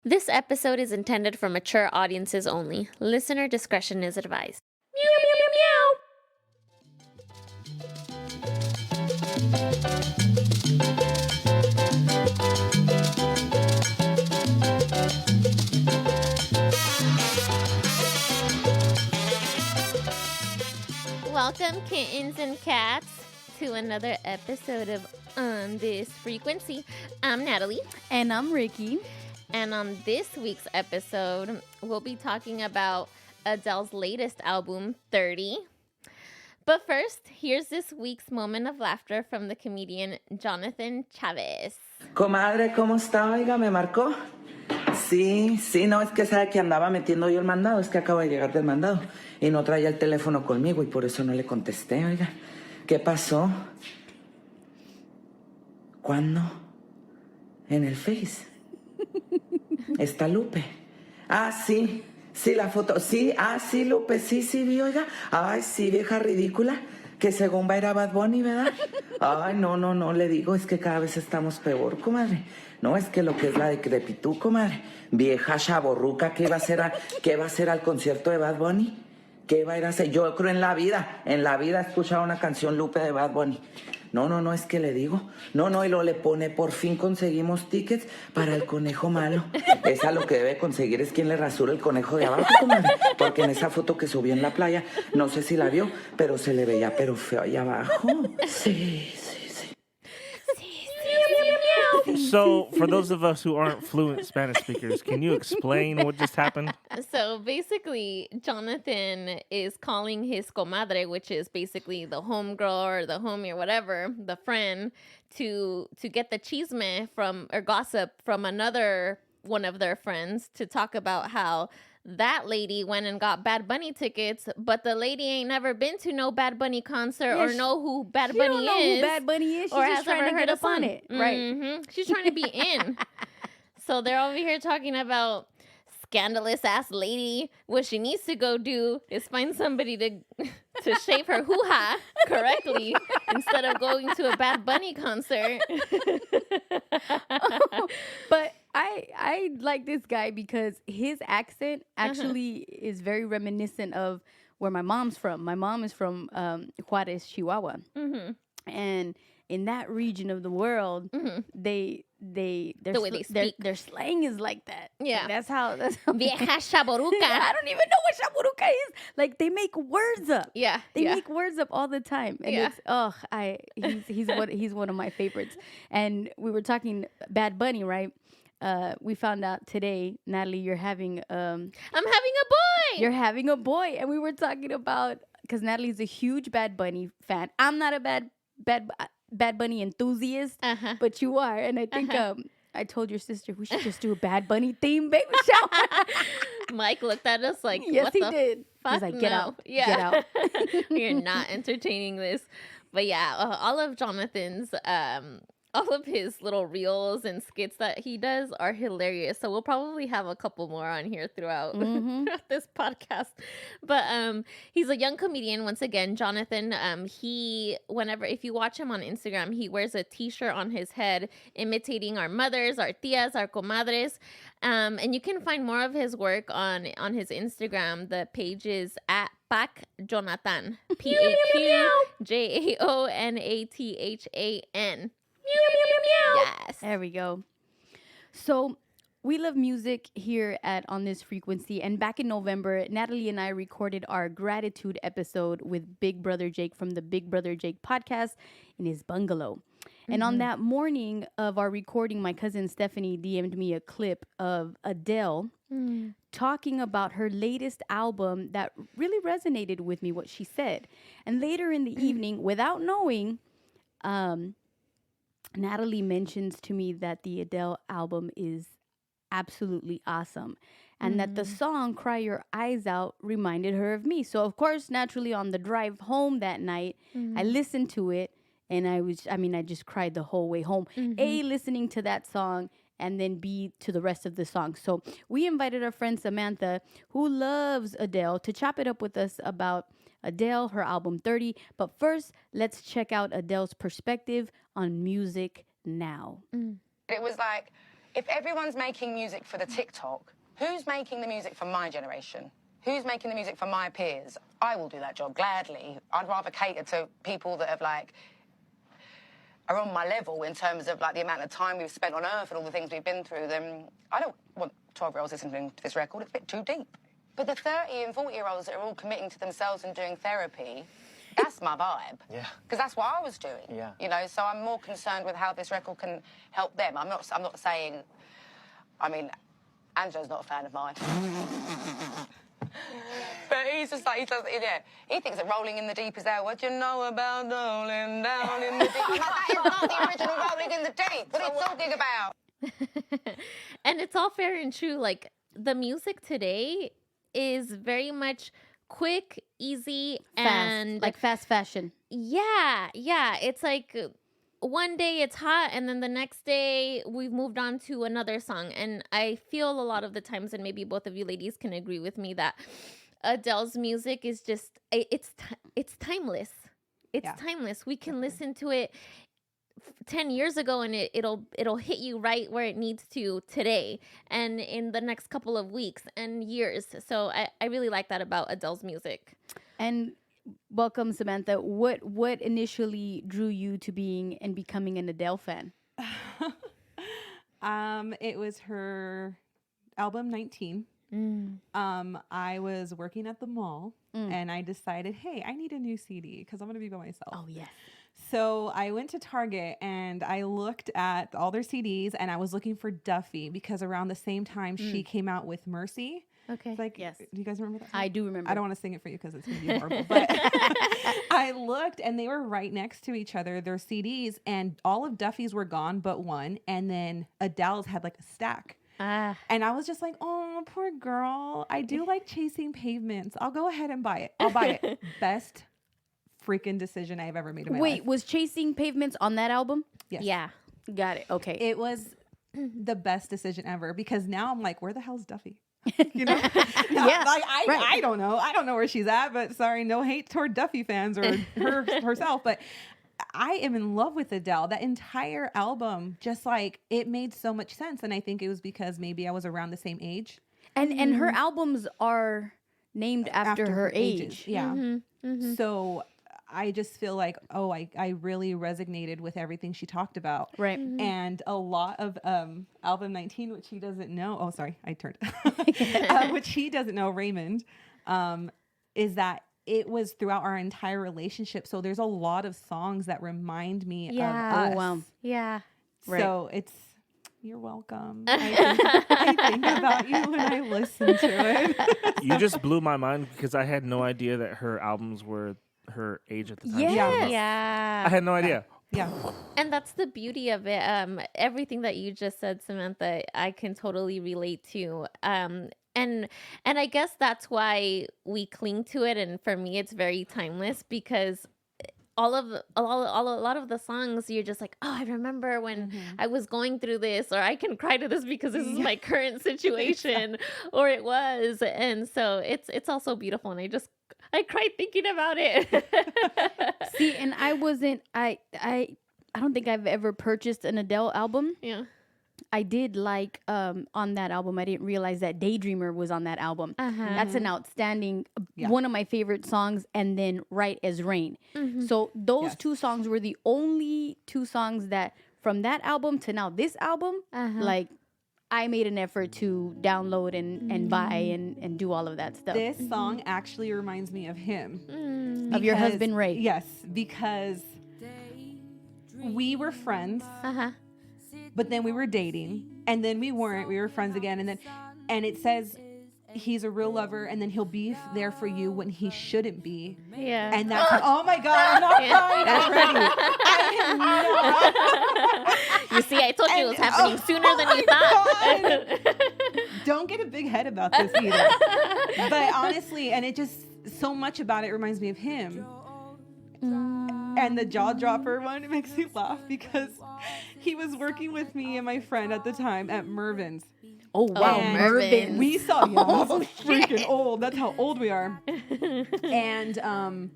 This episode is intended for mature audiences only. Listener discretion is advised. Meow, meow, meow. Welcome, kittens and cats, to another episode of On This Frequency. I'm Natalie. And I'm Rickie. And on this week's episode, we'll be talking about Adele's latest album, 30. But first, here's this week's moment of laughter from the comedian Jonathan Chavez. Comadre, ¿cómo está? Oiga, ¿me marcó? Sí, no, es que sabe que andaba metiendo yo el mandado, es que acabo de llegar del mandado y no traía el teléfono conmigo y por eso no le contesté, oiga. ¿Qué pasó? ¿Cuándo? En el Face. Está Lupe. Sí, la foto. Sí, Lupe, sí, vi, oiga. Ay, sí, vieja ridícula, que según va a ir a Bad Bunny, ¿verdad? Ay, no, le digo, es que cada vez estamos peor, comadre. No, es que lo que es la decrepitud, comadre. Vieja chavorruca, ¿qué va a hacer al concierto de Bad Bunny? ¿Qué va a ir a hacer? Yo creo en la vida he escuchado una canción Lupe de Bad Bunny. No, es que le digo. No, y luego le pone, por fin conseguimos tickets para el conejo malo. Esa lo que debe conseguir es quien le rasura el conejo de abajo, comadre. Porque en esa foto que subió en la playa, no sé si la vio, pero se le veía pero feo ahí abajo. Sí. So, for those of us who aren't fluent Spanish speakers, can you explain what just happened? So basically, Jonathan is calling his comadre, which is basically the homegirl or the homie or whatever, the friend, to get the chisme from or gossip from another one of their friends to talk about how that lady went and got Bad Bunny tickets, but the lady ain't never been to no Bad Bunny concert or know who Bad Bunny is. She don't know who Bad Bunny is. She's just trying to get up on it. Right. Mm-hmm. She's trying to be in. So they're over here talking about scandalous ass lady. What she needs to go do is find somebody to shave her hoo-ha correctly instead of going to a Bad Bunny concert. But I like this guy because his accent actually is very reminiscent of where my mom's from. My mom is from Juarez, Chihuahua. Mm-hmm. And in that region of the world, their slang is like that. Yeah. Like that's how Vieja chaboruca. I don't even know what chaboruca is. Like they make words up. Yeah. They make words up all the time. And he's one of my favorites. And we were talking Bad Bunny, right? We found out today, Natalie, you're having I'm having a boy. You're having a boy. And we were talking about, because Natalie's a huge Bad Bunny fan. I'm not a Bad Bunny enthusiast, but you are. And I think I told your sister we should just do a Bad Bunny theme baby shower. Mike looked at us like, yes, what he the did. Fuck? He's like, get out. Yeah. Get out. You're not entertaining this. But yeah, all of Jonathan's all of his little reels and skits that he does are hilarious. So we'll probably have a couple more on here throughout this podcast. But he's a young comedian. Once again, Jonathan, if you watch him on Instagram, he wears a t-shirt on his head imitating our mothers, our tias, our comadres. And you can find more of his work on his Instagram. The page is at Pac Jonathan. PAQJONATHAN. Yes. There we go. So we love music here On This Frequency. And back in November, Natalie and I recorded our gratitude episode with Big Brother Jake from the Big Brother Jake podcast in his bungalow. And on that morning of our recording, my cousin Stephanie DM'd me a clip of Adele talking about her latest album that really resonated with me, what she said. And later in the evening, without knowing, Natalie mentions to me that the Adele album is absolutely awesome and that the song Cry Your Eyes Out reminded her of me. So, of course, naturally on the drive home that night, I listened to it and I just cried the whole way home. A, listening to that song, and then B, to the rest of the song. So we invited our friend Samantha, who loves Adele, to chop it up with us about Adele, her album 30. But first, let's check out Adele's perspective on music now. It was like if everyone's making music for the TikTok, who's making the music for my generation? Who's making the music for my peers? I will do that job gladly. I'd rather cater to people that have like are on my level in terms of like the amount of time we've spent on Earth and all the things we've been through. Then I don't want 12-year-olds listening to this record. It's a bit too deep. But the 30 and 40-year-olds that are all committing to themselves and doing therapy, that's my vibe. Yeah. Because that's what I was doing. Yeah. You know, so I'm more concerned with how this record can help them. I'm not saying, I mean, Angela's not a fan of mine. But he's just like, he thinks that Rolling in the Deep is there. What you know about rolling down in the deep? I'm like, that is not the original Rolling in the Deep. What are you talking about? And it's all fair and true. Like, the music today is very much quick, easy, and like fast fashion. yeah. It's like one day it's hot, and then the next day we've moved on to another song. And I feel a lot of the times, and maybe both of you ladies can agree with me, that Adele's music is just it's timeless. It's timeless. We can listen to it 10 years ago and it'll hit you right where it needs to today and in the next couple of weeks and years. So I really like that about Adele's music. And welcome, Samantha. What initially drew you to being and becoming an Adele fan? It was her album 19. I was working at the mall and I decided, hey, I need a new CD because I'm going to be by myself. Oh, yes. So I went to Target and I looked at all their CDs and I was looking for Duffy because around the same time she came out with Mercy. Okay. It's like, Yes. do you guys remember that song? I do remember. I don't want to sing it for you because it's going to be horrible. But I looked and they were right next to each other, their CDs, and all of Duffy's were gone but one. And then Adele's had like a stack. And I was just like, oh, poor girl. I do like Chasing Pavements. I'll go ahead and buy it. I'll buy it. Best freaking decision I've ever made in my life. Wait, was Chasing Pavements on that album? Yes. Yeah. Got it. Okay. It was the best decision ever because now I'm like, where the hell's Duffy? You know? Yeah, Like, right. I don't know. I don't know where she's at, but sorry, no hate toward Duffy fans or herself. But I am in love with Adele. That entire album, just like, it made so much sense. And I think it was because maybe I was around the same age. And her albums are named after her ages. age. Yeah. So I just feel like, I really resonated with everything she talked about. Right. And a lot of album 19, which he doesn't know. Oh, sorry, I turned. Which he doesn't know, Raymond, is that it was throughout our entire relationship. So there's a lot of songs that remind me of us. Oh, wow. Yeah. So you're welcome. I think about you when I listen to it. You just blew my mind because I had no idea that her albums were her age at the time. Yes. Yeah. I had no idea. Yeah. And that's the beauty of it. Everything that you just said, Samantha, I can totally relate to. And I guess that's why we cling to it. And for me, it's very timeless because a lot of the songs, you're just like, oh, I remember when I was going through this, or I can cry to this because this is my current situation, or it was. And so it's also beautiful. And I cried thinking about it. See, and I don't think I've ever purchased an Adele album. Yeah. I did like on that album. I didn't realize that Daydreamer was on that album. That's an outstanding, one of my favorite songs. And then Right as Rain. So those two songs were the only two songs that from that album to now this album, like I made an effort to download and buy and do all of that stuff. This song actually reminds me of him. Of your husband, Ray. Yes, because we were friends. But then we were dating, and then we weren't. We were friends again, and it says he's a real lover, and then he'll be there for you when he shouldn't be. Yeah. And that's oh my God, I'm not crying already. I am not. You see, I told you it was happening sooner than you thought. Don't get a big head about this either. But honestly, and it just so much about it reminds me of him. And the jaw dropper one, it makes me laugh because he was working with me and my friend at the time at Mervyn's. Oh, wow. And Mervyn's. We saw, that's freaking old. That's how old we are. And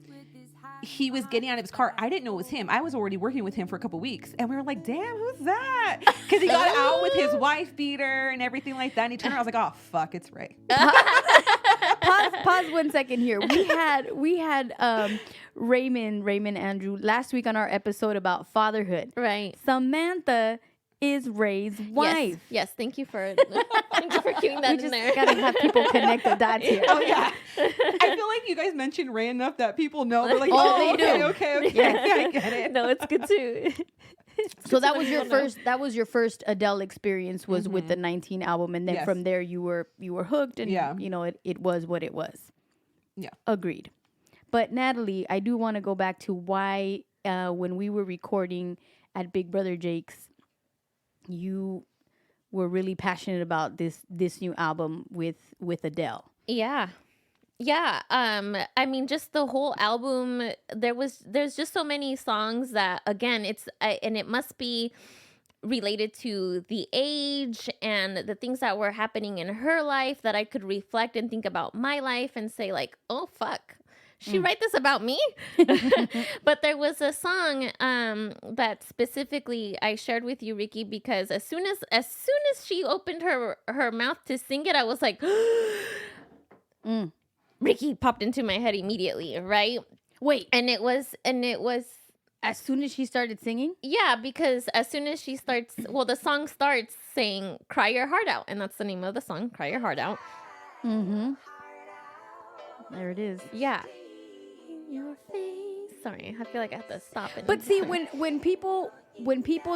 he was getting out of his car. I didn't know it was him. I was already working with him for a couple weeks. And we were like, damn, who's that? Because he got out with his wife beater and everything like that. And he turned around. I was like, oh, fuck, it's Ray. Pause 1 second here. We had Raymond Andrew last week on our episode about fatherhood. Right. Samantha is Ray's wife. Yes. Thank you for queuing that in there. Gotta have people connect the dots here. Oh, yeah. I feel like you guys mentioned Ray enough that people know. They're like, Oh, they okay, do. okay. Yes. I get it. No, it's good too. So that was your first. That was your first Adele experience was with the 19 album, and then Yes. from there you were hooked, and you know it was what it was. Yeah, agreed. But Natalie, I do want to go back to why when we were recording at Big Brother Jake's, you were really passionate about this new album with Adele. Yeah. I mean, just the whole album. There's just so many songs that, again, and it must be related to the age and the things that were happening in her life that I could reflect and think about my life and say like, oh fuck, she write this about me? But there was a song that specifically I shared with you, Rickie, because as soon as she opened her mouth to sing it, I was like, Rickie popped into my head immediately, right? Wait, and it was as soon as she started singing? Yeah, because as soon as she starts, well, the song starts saying "Cry Your Heart Out," and that's the name of the song, "Cry Your Heart Out." Mm-hmm. There it is. Yeah. Your face. Sorry, I feel like I have to stop it. But see, when people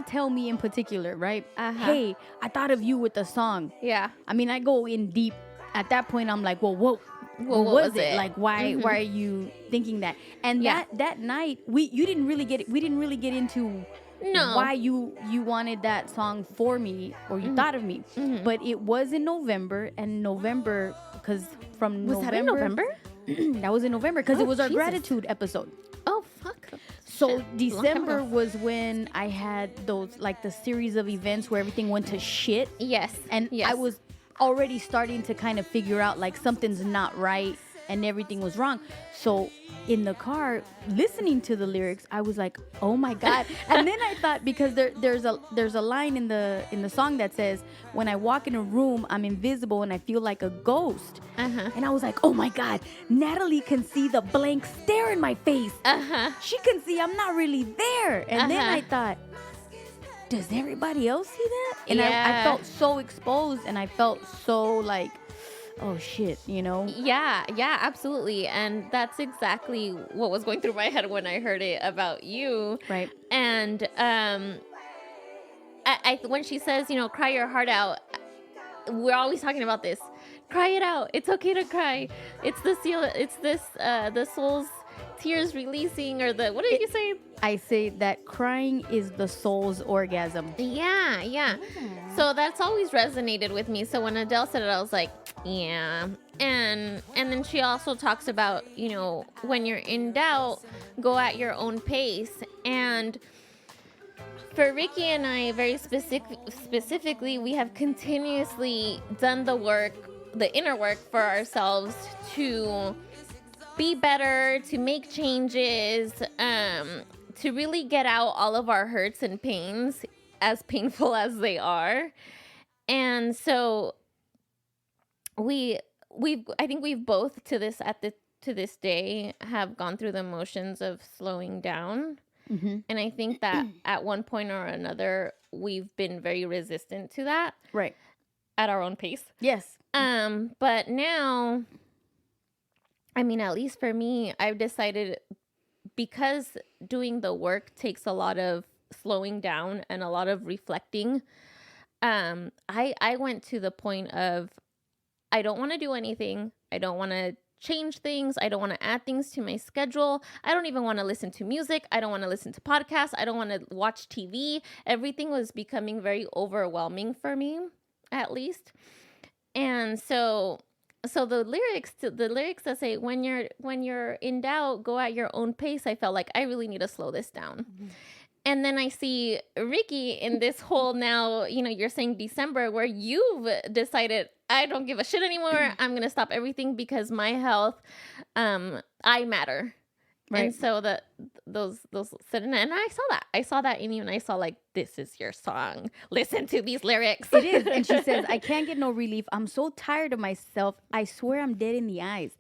tell me in particular, right? Hey, I thought of you with the song. Yeah. I mean, I go in deep. At that point, I'm like, well, what was it? Like, why are you thinking that? And that night, we didn't really get into why you wanted that song for me or you thought of me. But it was in November, and November, because from was that in November? That was in November because it was our Jesus. gratitude episode. Oh fuck. So Shit. December was when I had those, like, the series of events where everything went to shit. Yes. And I was already starting to kind of figure out like something's not right and everything was wrong. So in the car listening to the lyrics, I was like, oh my God. And then I thought, because there's a line in the song that says, when I walk in a room, I'm invisible and I feel like a ghost. And I was like, oh my God, Natalie can see the blank stare in my face. She can see I'm not really there. And then I thought, does everybody else see that? And I felt so exposed, and I felt so like, oh shit, you know? Yeah, absolutely. And that's exactly what was going through my head when I heard it about you. Right. And I when she says, you know, cry your heart out, we're always talking about this. Cry it out. It's okay to cry. It's the soul's tears releasing, or what did you say? I say that crying is the soul's orgasm. Yeah. So that's always resonated with me. So when Adele said it, I was like, yeah. And then she also talks about, you know, when you're in doubt, go at your own pace. And for Rickie and I, very specifically, we have continuously done the work, the inner work for ourselves to be better, to make changes, to really get out all of our hurts and pains, as painful as they are. And so I think we've both to this day have gone through the motions of slowing down. And I think that at one point or another, we've been very resistant to that. Right. At our own pace. Yes. But now, I mean, at least for me, I've decided, because doing the work takes a lot of slowing down and a lot of reflecting, I went to the point of, I don't want to do anything. I don't want to change things. I don't want to add things to my schedule. I don't even want to listen to music. I don't want to listen to podcasts. I don't want to watch TV. Everything was becoming very overwhelming for me, at least. And so the lyrics that say, when you're in doubt, go at your own pace, I felt like I really need to slow this down. And then I see Rickie in this whole, now, you know, you're saying December, where you've decided, I don't give a shit anymore. I'm going to stop everything because my health, I matter. Right. And so those and I saw that in you, and I saw like, this is your song. Listen to these lyrics. It is. And she says, I can't get no relief. I'm so tired of myself. I swear I'm dead in the eyes.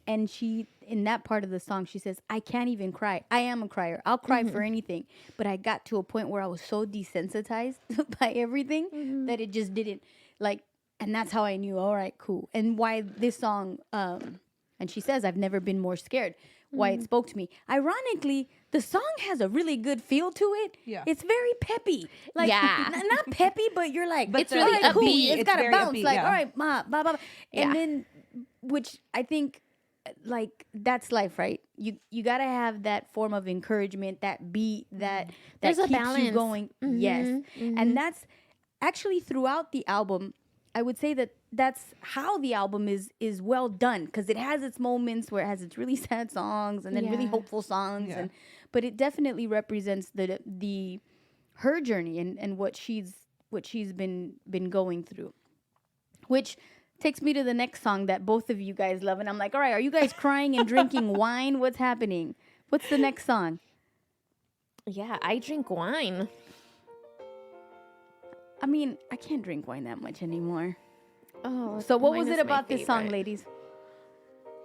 And she, in that part of the song, she says, I can't even cry. I am a crier. I'll cry for anything. But I got to a point where I was so desensitized by everything that it just didn't like, and that's how I knew, all right, cool. And why this song, and she says, I've never been more scared. Why it spoke to me. Ironically, the song has a really good feel to it. Yeah. It's very peppy. Like, Yeah. not peppy, but you're like, But it's really all right, cool. upbeat. It's It's got a very bounce. upbeat, Like, yeah. all right, blah, blah, blah. And Yeah. then, which I think, like, that's life, right? You got to have that form of encouragement, that beat, that There's a keeps you balance. going. Yes. And that's actually throughout the album, I would say that that's how the album is well done, because it has its moments where it has its really sad songs and then really Yeah. hopeful songs, Yeah. but it definitely represents the her journey and what she's been going through, which takes me to the next song that both of you guys love, and I'm like, all right, are you guys crying and drinking wine? What's happening? What's the next song? Yeah, I drink wine. I mean, I can't drink wine that much anymore. Oh, So what wine was is it my about this song, favorite. ladies?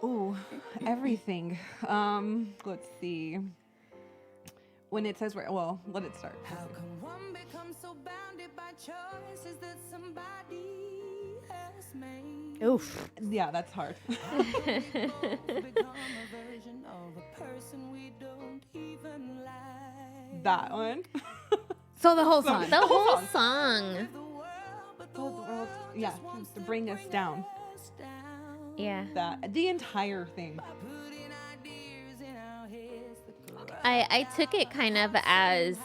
Ooh, everything. Let's see. When it says, well, let it start. How come one becomes so bounded by choices that somebody else made? Oof. Yeah, that's hard. Both become a version of a person we don't even like. That one. So the whole song. The whole song. The world, but the Told the world, world yeah, just wants to bring us down. us down. Yeah. That the entire thing. By putting ideas in our heads that grow I took it kind of as,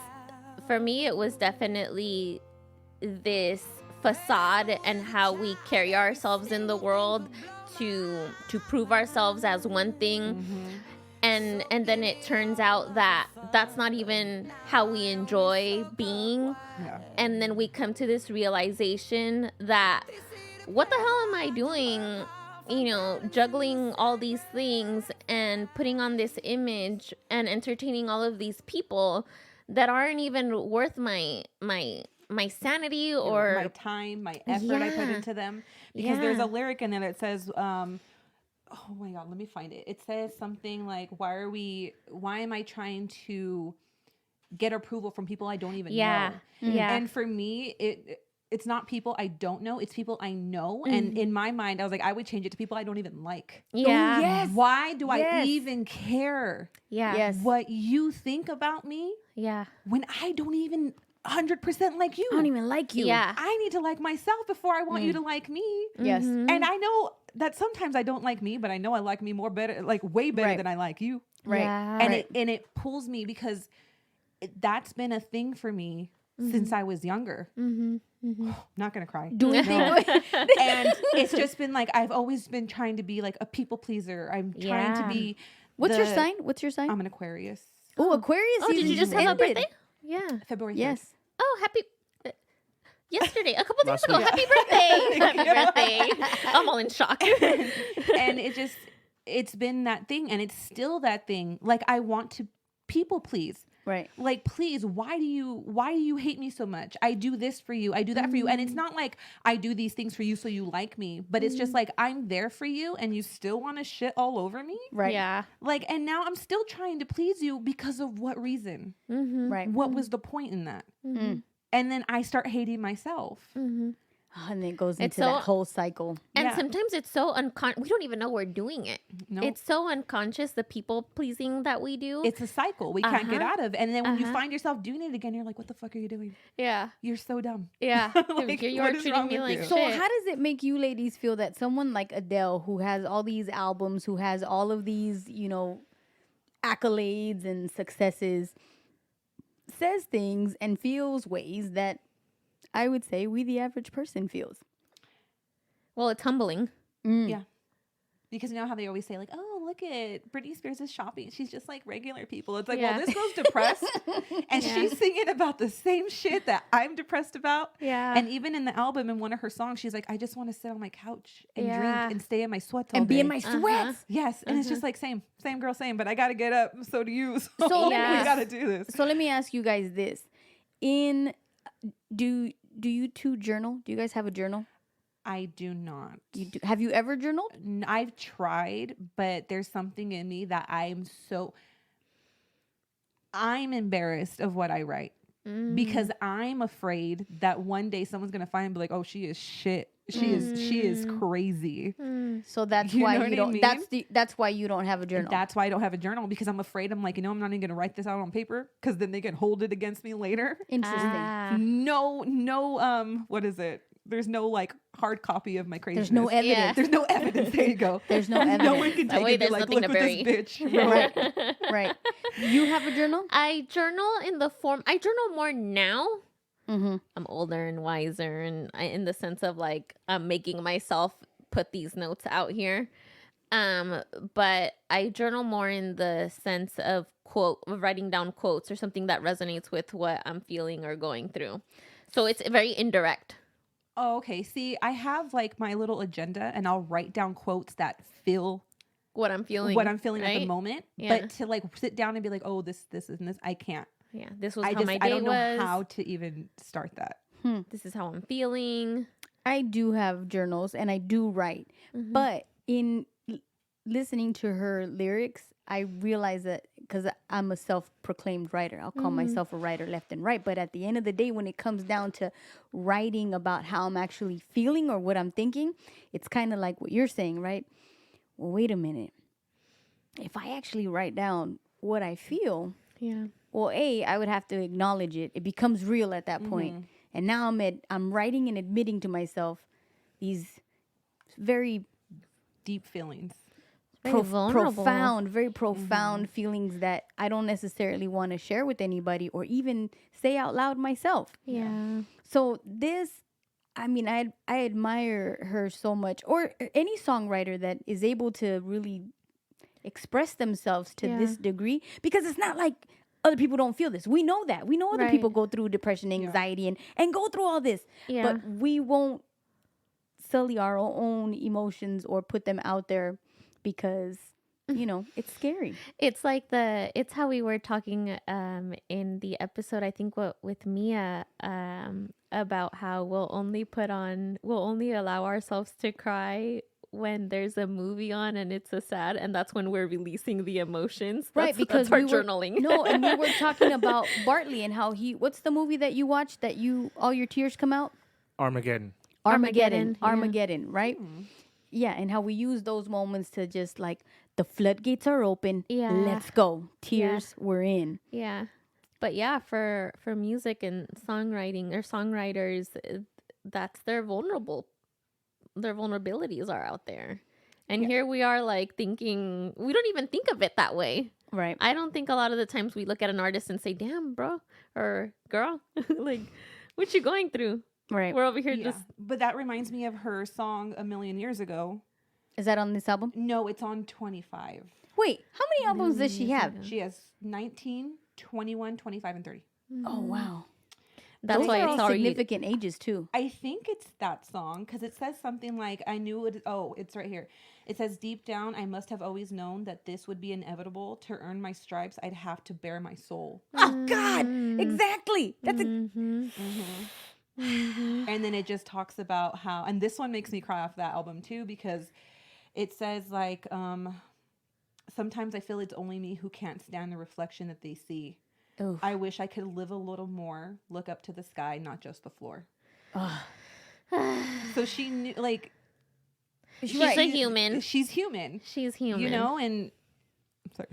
for me, it was definitely this facade and how we carry ourselves in the world to prove ourselves as one thing. And then it turns out that that's not even how we enjoy being. Yeah. And then we come to this realization that, what the hell am I doing? You know, juggling all these things and putting on this image and entertaining all of these people that aren't even worth my sanity or my time, my effort I put Yeah. into them. Because there's Yeah. a lyric in there that says, oh my God, let me find it. It says something like, why am I trying to get approval from people I don't even Yeah. know? Yeah. And for me, it's not people I don't know, it's people I know. And in my mind, I was like, I would change it to people I don't even like. yeah. yes. Why do I Yes. even care Yeah. Yes. what you think about me Yeah. when I don't even 100% like you? I don't even like you. Yeah. I need to like myself before I want you to like me. Yes. Mm-hmm. And I know that sometimes I don't like me, but I know I like me more better, like way better Right. than I like you. Right. Yeah. And Right. it pulls me because that's been a thing for me since I was younger. Not gonna cry. Doing No. things. And it's just been like I've always been trying to be like a people pleaser. I'm trying to Yeah. be. What's your the- sign? What's your sign? I'm an Aquarius. Oh, Aquarius Oh, did season you just have a ended. birthday? Yeah. February 3rd. Yes. Oh, happy. Yesterday, a couple days Last ago. week. Happy birthday. Happy birthday. I'm all in shock. And it's been that thing, and it's still that thing. Like I want to people please. Right. Like, please, why do you hate me so much? I do this for you, I do that for you, and it's not like I do these things for you so you like me, but it's just like I'm there for you, and you still want to shit all over me. Right. Yeah. Like, and now I'm still trying to please you because of what reason? Right. What was the point in that? And then I start hating myself. Oh, and then it goes It's into that so- whole cycle. And Yeah. sometimes it's so we don't even know we're doing it. No. It's so unconscious, the people pleasing that we do. It's a cycle we can't get Uh-huh. out of. And then when you Uh-huh. find yourself doing it again, you're like, what the fuck are you doing? yeah. You're so dumb. Yeah. Like, you what are is treating wrong me with like you? shit. So how does it make you ladies feel that someone like Adele, who has all these albums, who has all of these, accolades and successes, says things and feels ways that I would say we the average person feels? Well, it's humbling. Yeah. Because you know how they always say, like, oh, look at Britney Spears' shopping. She's just like regular people. It's like, well, this girl's depressed, and she's singing about the same shit that I'm depressed about. Yeah. And even in the album, in one of her songs, she's like, I just want to sit on my couch and drink and stay in my sweats all And be day. in my sweats. Yes, and it's just like same girl, same. But I gotta get up. So do you. So we gotta do this. So let me ask you guys this: do you two journal? Do you guys have a journal? I do not. You do. Have you ever journaled? I've tried, but there's something in me that I'm embarrassed of what I write because I'm afraid that one day someone's gonna find and be like, "Oh, she is shit. She is crazy." So that's You why know what you I don't. mean? That's why you don't have a journal. That's why I don't have a journal because I'm afraid. I'm like, I'm not even gonna write this out on paper because then they can hold it against me later. Interesting. No, what is it? There's no like hard copy of my craziness. There's no evidence. Yeah. There's no evidence. There you go. There's no evidence. No one can That take way it and be there's like, nothing look to what bury. this bitch wrote. Right. You have a journal? I journal in the form. I journal more now. Mm-hmm. I'm older and wiser, and in the sense of like I'm making myself put these notes out here. But I journal more in the sense of writing down quotes or something that resonates with what I'm feeling or going through. So it's very indirect. Oh, okay. See, I have like my little agenda and I'll write down quotes that feel What I'm feeling. at the right? moment. Yeah. But to like sit down and be like, oh, this and this, I can't. Yeah, this was I how my day don't know was. how to even start that. This is how I'm feeling. I do have journals and I do write. But in listening to her lyrics, I realize that because I'm a self-proclaimed writer, I'll call myself a writer left and right. But at the end of the day, when it comes down to writing about how I'm actually feeling or what I'm thinking, it's kind of like what you're saying, right? Well, wait a minute. If I actually write down what I feel, Yeah. well, I would have to acknowledge it. It becomes real at that point. And now I'm writing and admitting to myself these very Deep feelings. Very vulnerable. very profound feelings that I don't necessarily want to share with anybody or even say out loud myself. Yeah. So this, I mean, I admire her so much, or any songwriter that is able to really express themselves to this degree, because it's not like other people don't feel this. We know that. We know other people go through depression, anxiety, and go through all this. Yeah. But we won't sully our own emotions or put them out there because, it's scary. It's like it's how we were talking in the episode, I think with Mia, about how we'll only allow ourselves to cry when there's a movie on and it's sad, and that's when we're releasing the emotions. Right, because that's our we were, journaling. No, and we were talking about Bartley and how what's the movie that you watched that all your tears come out? Armageddon. Armageddon, yeah. Armageddon, right? Yeah, and how we use those moments to just like, the floodgates are open. Yeah. Let's go. Tears, we're in. Yeah. But yeah, for music and songwriting or songwriters, that's their vulnerabilities are out there. And here we are like thinking, we don't even think of it that way. Right. I don't think a lot of the times we look at an artist and say, damn, bro or girl, like, what you going through? Right. We're over here Yeah. But that reminds me of her song A Million Years Ago. Is that on this album? No, it's on 25. Wait, how many albums does she have? She has 19, 21, 25, and 30. Oh, wow. That's Those why are it's all already significant ages, too. I think it's that song because it says something like, I knew it. Oh, it's right here. It says, deep down, I must have always known that this would be inevitable. To earn my stripes, I'd have to bare my soul. Oh, God. Exactly. That's And then it just talks about how, and this one makes me cry off that album too, because it says like, sometimes I feel it's only me who can't stand the reflection that they see. Oof. I wish I could live a little more, look up to the sky, not just the floor. So she knew, like, she's a human. She's human. She's human. You know, and I'm sorry.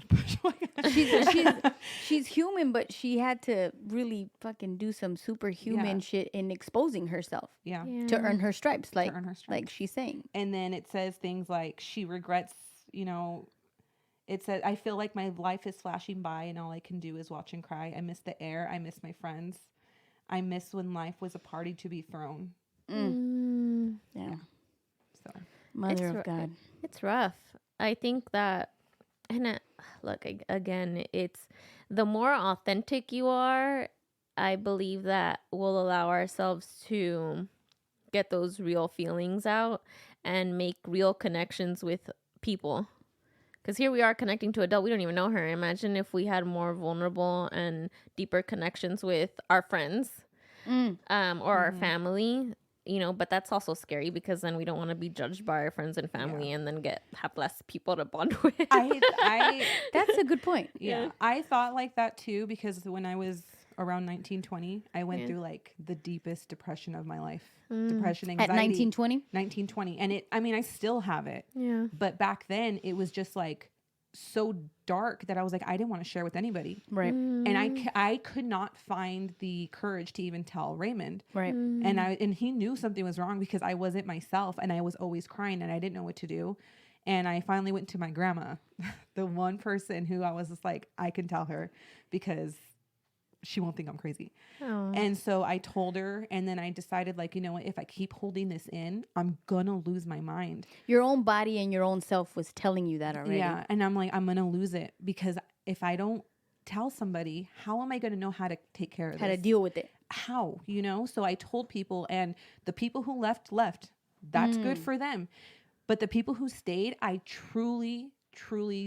she's human, but she had to really fucking do some superhuman shit in exposing herself Yeah. to earn her stripes, like earn her stripes. like she's saying. And then it says things like she regrets, it said, I feel like my life is flashing by and all I can do is watch and cry. I miss the air. I miss my friends. I miss when life was a party to be thrown. Yeah. So Mother It's of God. It's rough. I think that And look, again, it's the more authentic you are, I believe that we'll allow ourselves to get those real feelings out and make real connections with people. Because here we are connecting to Adele. We don't even know her. Imagine if we had more vulnerable and deeper connections with our friends or our family. You know, but that's also scary because then we don't want to be judged by our friends and family and then have less people to bond with. That's a good point. Yeah, I thought like that too, because when I was around 1920, I went through like the deepest depression of my life. Depression, anxiety. At 1920? 1920. And I still have it. Yeah. But back then it was just like so dark that I was like, I didn't want to share with anybody. Right. And I could not find the courage to even tell Raymond. Right. And he knew something was wrong because I wasn't myself and I was always crying and I didn't know what to do. And I finally went to my grandma, the one person who I was just like, I can tell her because she won't think I'm crazy. Oh. And so I told her, and then I decided, like, you know what, if I keep holding this in, I'm gonna lose my mind. Your own body and your own self was telling you that already. Yeah. And I'm like, I'm gonna lose it because if I don't tell somebody, how am I gonna know how to take care of How this? to deal with it. How, you know? So I told people, and the people who left. That's good for them. But the people who stayed, I truly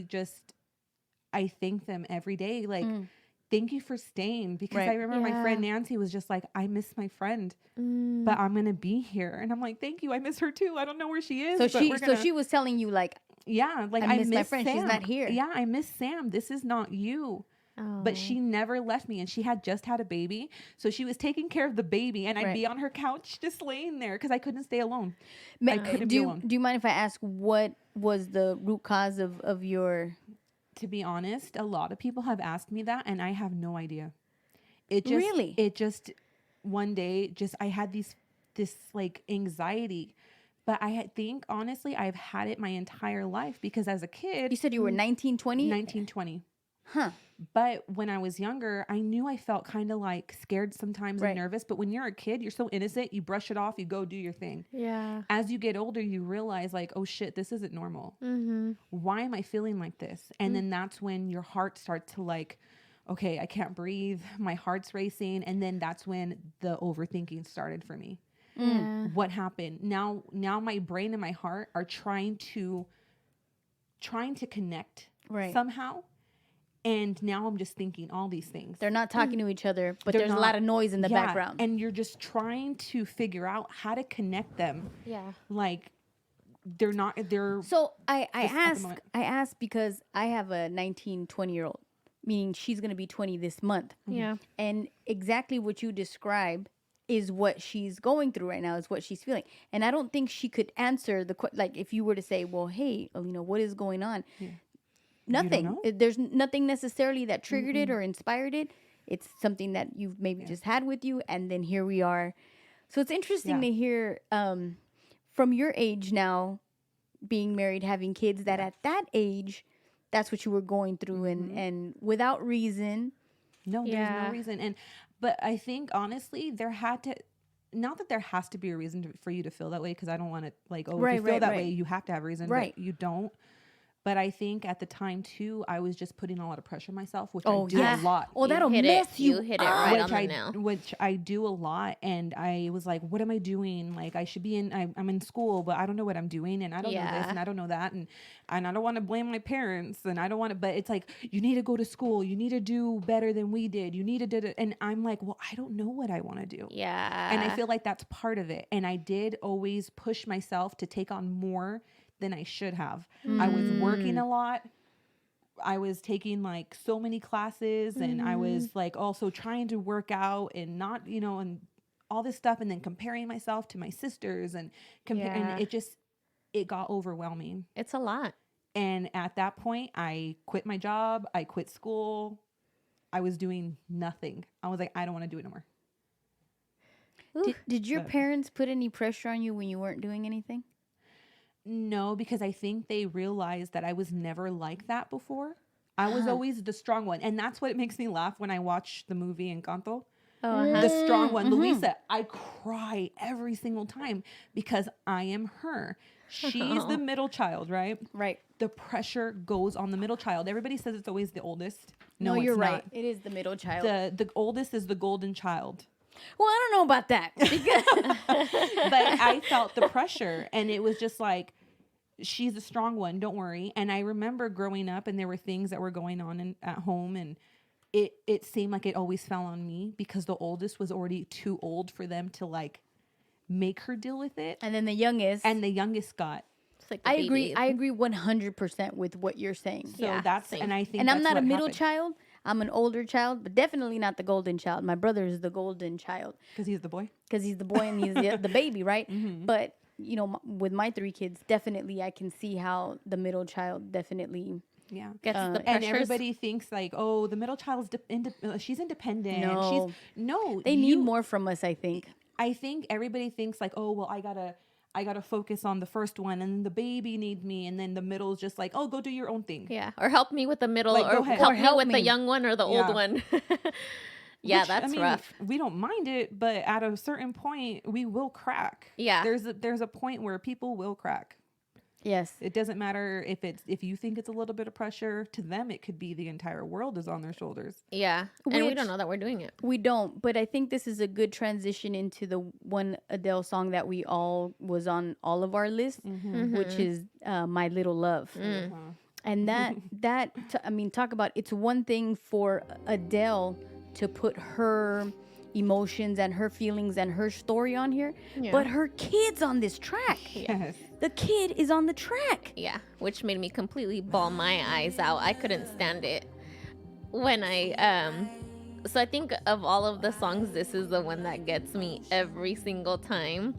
just, I thank them every day. Like, thank you for staying, because Right. I remember my friend Nancy was just like, I miss my friend, but I'm gonna be here. And I'm like, thank you. I miss her too. I don't know where she is. So but she was telling you like, yeah, like I miss my friend. Sam. She's not here. Yeah, I miss Sam. This is not you. But she never left me, and she had just had a baby, so she was taking care of the baby, and I'd be on her couch just laying there because I couldn't stay alone. I couldn't be alone. Do you mind if I ask what was the root cause of your? To be honest, a lot of people have asked me that, and I have no idea. Really? It just one day, I had this like anxiety, but I think honestly, I've had it my entire life because as a kid, You said you were 1920. 1920. Huh. But when I was younger, I knew I felt kind of like scared sometimes Right. and nervous. But when you're a kid, you're so innocent. You brush it off. You go do your thing. Yeah. As you get older, you realize like, oh shit, this isn't normal. Why am I feeling like this? And then that's when your heart starts to like, okay, I can't breathe. My heart's racing. And then that's when the overthinking started for me. What happened? Now my brain and my heart are trying to connect somehow. And now I'm just thinking all these things. They're not talking to each other, but They're there's a not- lot of noise in the yeah, background. and you're just trying to figure out how to connect them. Yeah. Like they're So I Just at the moment. ask because I have a 19, 20-year-old, meaning she's going to be 20 this month. Yeah. And exactly what you describe is what she's going through right now, is what she's feeling. And I don't think she could answer like if you were to say, well, hey, Alina, what is going on? Nothing. know? There's nothing necessarily that triggered it or inspired it. It's something that you've maybe just had with you. And then here we are. So it's interesting to hear from your age now, being married, having kids, that at that age, that's what you were going through and without reason. no, there's no reason. But I think honestly, there has to be a reason for you to feel that way, because I don't want to like, if you feel that way, you have to have a reason. Right. But you don't. But I think at the time too, I was just putting a lot of pressure on myself, which I do a lot. Oh, that'll hit mess it. you. You hit it right on the which nail. which I do a lot, and I was like, what am I doing? Like, I should be I'm in school, but I don't know what I'm doing, and I don't know this, and I don't know that, and I don't want to blame my parents, and I don't want to, but it's like, you need to go to school, you need to do better than we did, you need to do it, and I'm like, well, I don't know what I want to do. Yeah. And I feel like that's part of it, and I did always push myself to take on more than I should have. I was working a lot. I was taking like so many classes, and I was like also trying to work out and not, and all this stuff, and then comparing myself to my sisters and and it got overwhelming. It's a lot. And at that point, I quit my job. I quit school. I was doing nothing. I was like, I don't want to do it no more. Did your parents put any pressure on you when you weren't doing anything? No, because I think they realized that I was never like that before. I was always the strong one. And that's what makes me laugh when I watch the movie Encanto. the strong one, Luisa, I cry every single time because I am her. She's the middle child, right? Right. The pressure goes on the middle child. Everybody says it's always the oldest. No, it's you're not. right. It is the middle child. The oldest is the golden child. Well, I don't know about that. But I felt the pressure, and it was just like, she's the strong one, don't worry. And I remember growing up, and there were things that were going on at home, and it seemed like it always fell on me because the oldest was already too old for them to like make her deal with it. And then the youngest. And the youngest got. It's like the I baby. agree. I agree 100% with what you're saying. So Yeah, that's, same. and I think And I'm that's not a what middle happened. child. I'm an older child, but definitely not the golden child. My brother is the golden child Because he's the boy. because he's the boy and he's the baby, right? But, you know, with my 3 kids, definitely I can see how the middle child definitely. Yeah. Gets the And pressures. everybody thinks like, oh, the middle child's she's independent. No. No, They need more from us, I think. I think everybody thinks like, oh, well, I gotta focus on the first one, and the baby needs me, and then the middle is just like, oh, go do your own thing. Yeah, or help me with the middle, Like, go or ahead. help Or me help with the me. young one or the Yeah. old one. Yeah, Which, that's I mean, rough. We don't mind it, but at a certain point, we will crack. Yeah. There's a point where people will crack. Yes. It doesn't matter if you think it's a little bit of pressure. To them, it could be the entire world is on their shoulders. Yeah, and we Which- don't know that we're doing it. We don't, but I think this is a good transition into the one Adele song that we all was on all of our lists, which is "My Little Love," and I mean, talk about it's one thing for Adele to put her emotions and her feelings and her story on here, but her kid's on this track. Yes. The kid is on the track. Yeah, which made me completely bawl my eyes out. I couldn't stand it when so I think of all of the songs, this is the one that gets me every single time.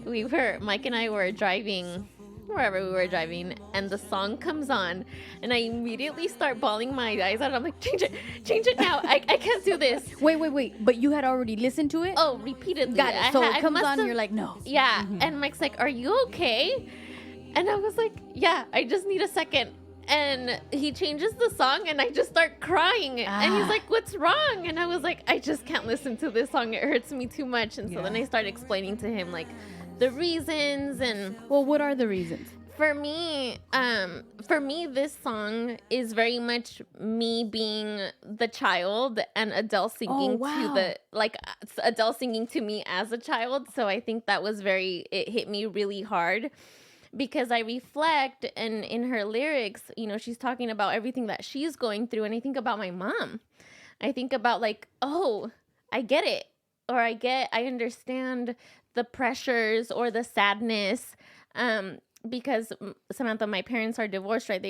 Mike and I were driving wherever we were driving, and the song comes on, and I immediately start bawling my eyes out. I'm like, change it now. I can't do this. Wait, but you had already listened to it? Oh, repeatedly. Got it. So I it comes must on, have- you're like, no. Yeah, and Mike's like, are you okay? And I was like, yeah, I just need a second. And he changes the song, and I just start crying. And he's like, what's wrong? And I was like, I just can't listen to this song. It hurts me too much. And so then I started explaining to him, like, the reasons. And Well, what are the reasons? for me, this song is very much me being the child and Adele singing wow. Adele singing to me as a child. So I think that was it hit me really hard. Because I reflect, and in her lyrics, you know, she's talking about everything that she's going through. And I think about my mom. I think about like, oh, I get it. Or I understand the pressures or the sadness. Because Samantha, my parents are divorced, right?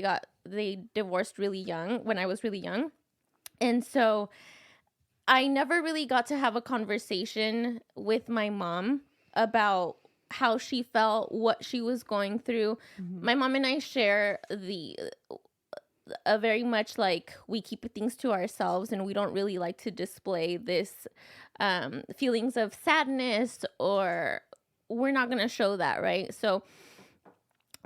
They divorced really young, when I was really young. And so I never really got to have a conversation with my mom about how she felt, what she was going through. My mom and I share a very much like we keep things to ourselves, and we don't really like to display this feelings of sadness, or we're not going to show that, right? So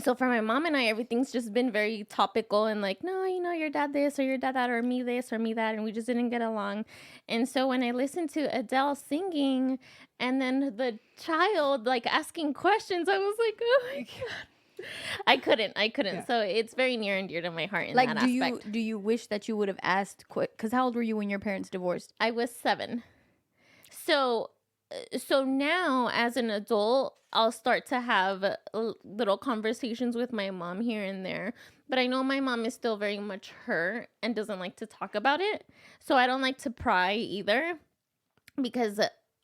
for my mom and I, everything's just been very topical and like, no, you know, your dad this or your dad that or me this or me that, and we just didn't get along. And so when I listened to Adele singing and then the child like asking questions, I was like, oh my God. I couldn't. Yeah. So it's very near and dear to my heart in that aspect. Do you wish that you would have asked quick? Because how old were you when your parents divorced? I was 7. So now as an adult, I'll start to have little conversations with my mom here and there. But I know my mom is still very much hurt and doesn't like to talk about it. So I don't like to pry either, because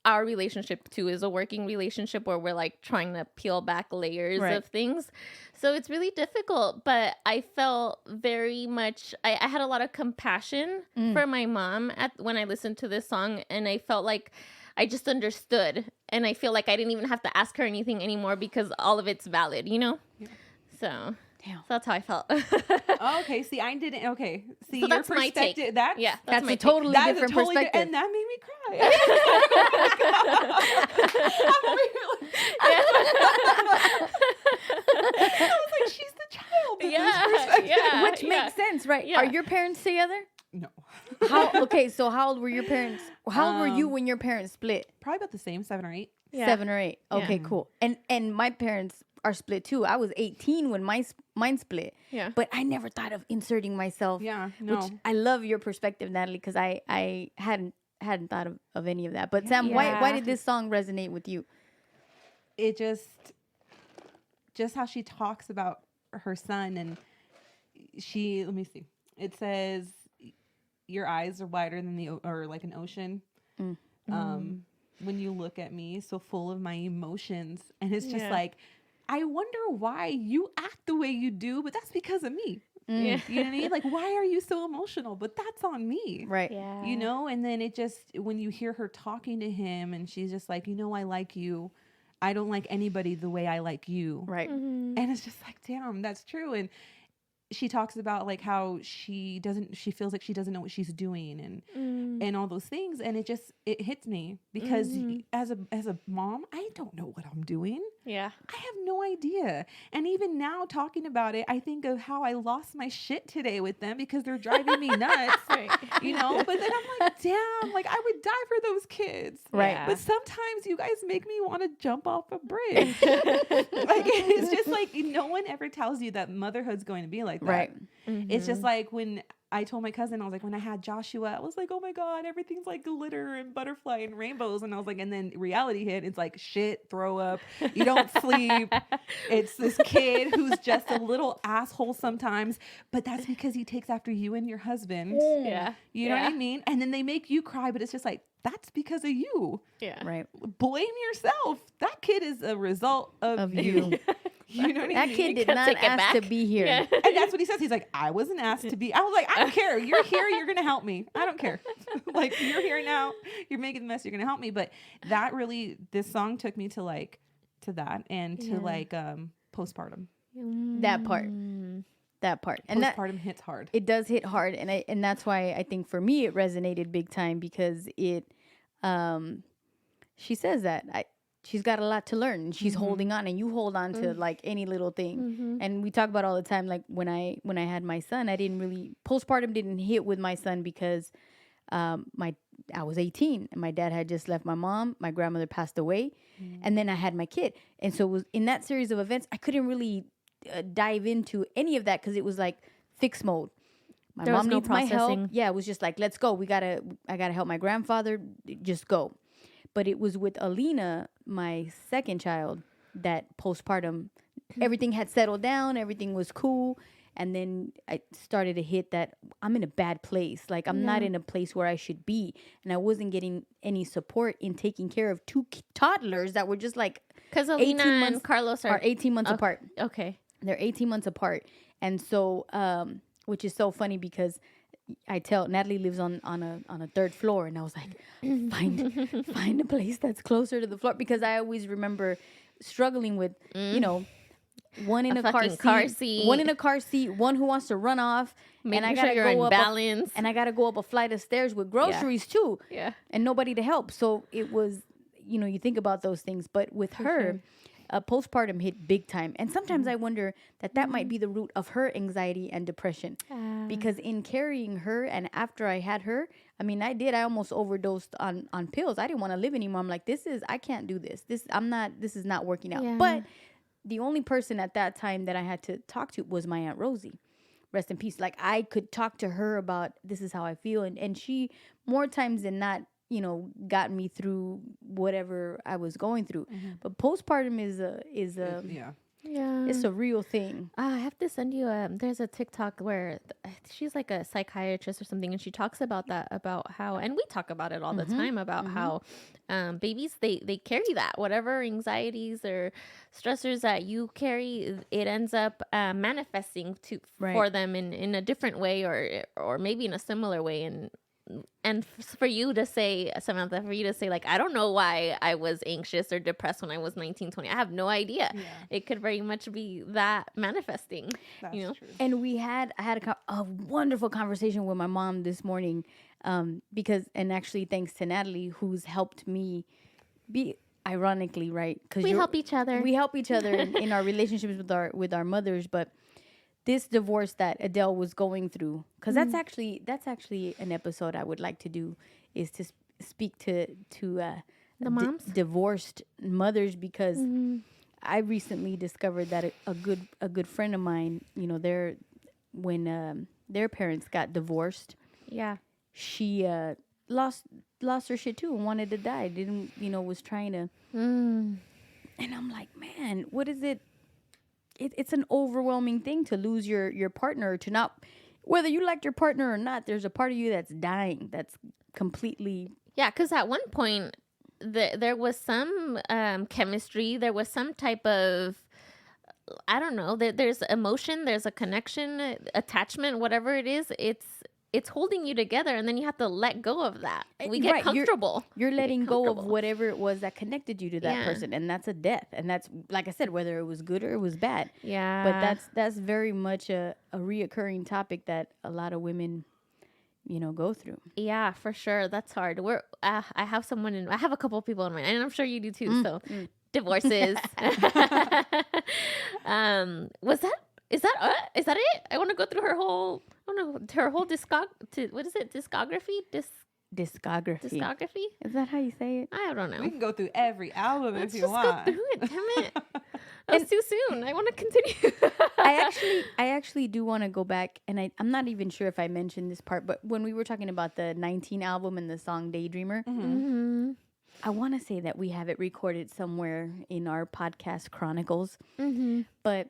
our relationship too is a working relationship where we're like trying to peel back layers of things. So it's really difficult, but I felt very much, I had a lot of compassion for my mom when I listened to this song, and I felt like I just understood, and I feel like I didn't even have to ask her anything anymore because all of it's valid, you know? Yeah. So that's how I felt. Okay, see, I didn't. Okay, see, so your that's my take. That's my a totally That is different totally perspective. and that made me cry. I'm over here I was like, she's the child. In this perspective. Yeah, Which makes sense, right? Yeah. Are your parents together? No. So how old were your parents? How old were you when your parents split? Probably about the same, 7 or 8. Yeah. 7 or 8. Okay, Yeah. cool. And my parents are split too. I was 18 when mine split. Yeah. But I never thought of inserting myself. Yeah, no. Which I love your perspective, Natalie, because I hadn't thought of any of that. But Sam, why did this song resonate with you? It just how she talks about her son, and let me see. It says your eyes are wider than or like an ocean. When you look at me, so full of my emotions, and it's just like, I wonder why you act the way you do, but that's because of me. Yeah. You know what I mean? Like, why are you so emotional? But that's on me. Right. Yeah. You know, and then it just, when you hear her talking to him and she's just like, I like you. I don't like anybody the way I like you. Right. And it's just like, damn, that's true. And she talks about like how she feels like she doesn't know what she's doing and all those things. And it hits me because as a mom, I don't know what I'm doing. Yeah. I have no idea. And even now talking about it, I think of how I lost my shit today with them because they're driving me nuts, you know? But then I'm like, damn, like I would die for those kids. Right. Yeah. But sometimes you guys make me want to jump off a bridge. Like, it's just like, no one ever tells you that motherhood's going to be like that. Right. It's just like when I told my cousin, I was like, when I had Joshua, I was like, oh my God, everything's like glitter and butterfly and rainbows. And I was like, and then reality hit. It's like shit, throw up. You don't sleep. It's this kid who's just a little asshole sometimes, but that's because he takes after you and your husband. Yeah. You know what I mean? And then they make you cry, but it's just like, that's because of you. Yeah. Right. Blame yourself. That kid is a result of you. You know what I That mean? kid did can't not take it ask to back. be here. Yeah. And that's what he says. He's like, I wasn't asked to be. I was like, I don't care. You're here. You're going to help me. I don't care. Like, you're here now. You're making the mess. You're going to help me. But that really, this song took me to that and to postpartum. That part. That part. And Postpartum hits hard. it does hit hard, and that's why I think for me it resonated big time because she says that she's got a lot to learn and she's holding on, and you hold on to like any little thing. And we talk about all the time, like when I had my son, postpartum didn't hit with my son because I was 18 and my dad had just left my mom, my grandmother passed away, and then I had my kid. And so it was in that series of events I couldn't really dive into any of that because it was like fixed mode. My There was mom no needs my help. processing. Yeah, it was just like, let's go. I gotta help my grandfather. Just go. But it was with Alina, my second child, that postpartum, everything had settled down. Everything was cool. And then I started to hit that I'm in a bad place. Like I'm not in a place where I should be. And I wasn't getting any support in taking care of two toddlers that were just like Because Alina 18 and months Carlos are 18 months apart. Okay. They're 18 months apart. And so, which is so funny because I tell Natalie lives on a third floor, and I was like, find a place that's closer to the floor because I always remember struggling with, one in a car fucking car seat. one in a car seat, one who wants to run off, Making and I sure gotta you're go in up balance. and I gotta go up a flight of stairs with groceries too, Yeah. and nobody to help. So it was, you think about those things, but with her. Postpartum hit big time. And sometimes I wonder that might be the root of her anxiety and depression. Because in carrying her and after I had her, I almost overdosed on pills. I didn't want to live anymore. I'm like, I can't do this. This is not working out. Yeah. But the only person at that time that I had to talk to was my Aunt Rosie. Rest in peace. Like I could talk to her about this is how I feel. And she more times than not, got me through whatever I was going through. But postpartum is a Yeah. it's a real thing. I have to send you there's a TikTok where she's like a psychiatrist or something, and she talks about that, about how, and we talk about it all the time, about how babies, they carry that, whatever anxieties or stressors that you carry, it ends up manifesting for them in a different way or maybe in a similar way. And for you to say, Samantha, like, I don't know why I was anxious or depressed when I was 19, 20. I have no idea. Yeah. It could very much be that manifesting. That's true. And I had a wonderful conversation with my mom this morning because, and actually thanks to Natalie, who's helped me be, ironically, right? Because we help each other. We help each other in our relationships with our mothers, but this divorce that Adele was going through, because that's actually an episode I would like to do, is to speak to The moms? divorced mothers, because I recently discovered that a good friend of mine, when their parents got divorced, Yeah. she lost her shit too and wanted to die. Didn't was trying to, and I'm like, man, what is it? It's an overwhelming thing to lose your partner, to not, whether you liked your partner or not. There's a part of you that's dying. That's completely. Yeah, because at one point there was some chemistry. There was some type of, I don't know. There's emotion. There's a connection, attachment, whatever it is. It's holding you together, and then you have to let go of that. We get Right, comfortable. You're letting go of comfortable. whatever it was that connected you to that Yeah. person, and that's a death. And that's, like I said, whether it was good or it was bad. Yeah. But that's very much a reoccurring topic that a lot of women, go through. Yeah, for sure. That's hard. I have I have a couple of people in mind, and I'm sure you do too. So divorces. Is that it? I want to go through her whole, what is it? Discography? Discography. Discography? Is that how you say it? I don't know. We can go through every album Let's if you just want. go through it. Damn it. That was too soon. I want to continue. I actually do want to go back, and I'm not even sure if I mentioned this part, but when we were talking about the 19 album and the song Daydreamer, Mm-hmm. I want to say that we have it recorded somewhere in our podcast chronicles. Mm-hmm. But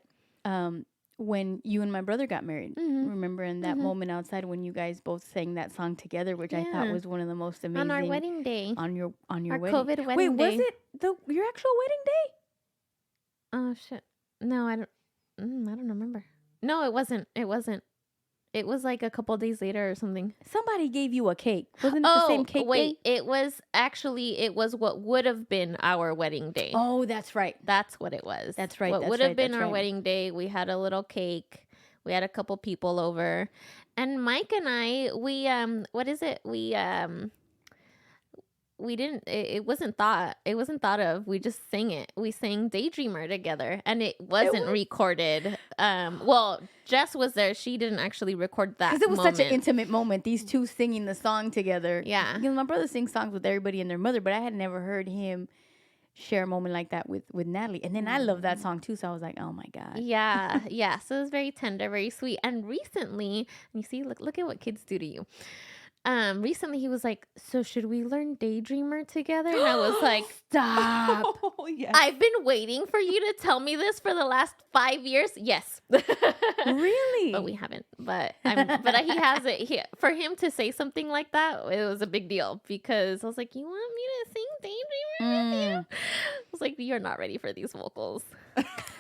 when you and my brother got married, Mm-hmm. remember in that moment outside when you guys both sang that song together, which I thought Yeah. was one of the most amazing. On our wedding day. on your Our wedding. COVID Wait, wedding was day. it your actual wedding day? Oh shit! No, I don't remember. No, it wasn't. It was like a couple days later or something. Somebody gave you a cake. Wasn't it the same cake wait! day? It was what would have been our wedding day. Oh, that's right. That's what it was. That's right, What that's would have right, been that's our right. wedding day? We had a little cake. We had a couple people over, and Mike and I, what is it? We didn't. It wasn't thought. It wasn't thought of. We just sang it. We sang "Daydreamer" together, and it wasn't recorded. Well, Jess was there. She didn't actually record that Because it was moment. such an intimate moment. These two singing the song together. Yeah. My brother sings songs with everybody and their mother, but I had never heard him share a moment like that with Natalie. And then I love that song too, so I was like, oh my God. Yeah, yeah. So it was very tender, very sweet. And recently, you see, look at what kids do to you. Recently he was like, so should we learn Daydreamer together? And I was like, Stop. Oh, yes. I've been waiting for you to tell me this for the last 5 years. Yes. Really? But we haven't. But he has it. For him to say something like that, it was a big deal because I was like, you want me to sing Daydreamer with you? I was like, you're not ready for these vocals.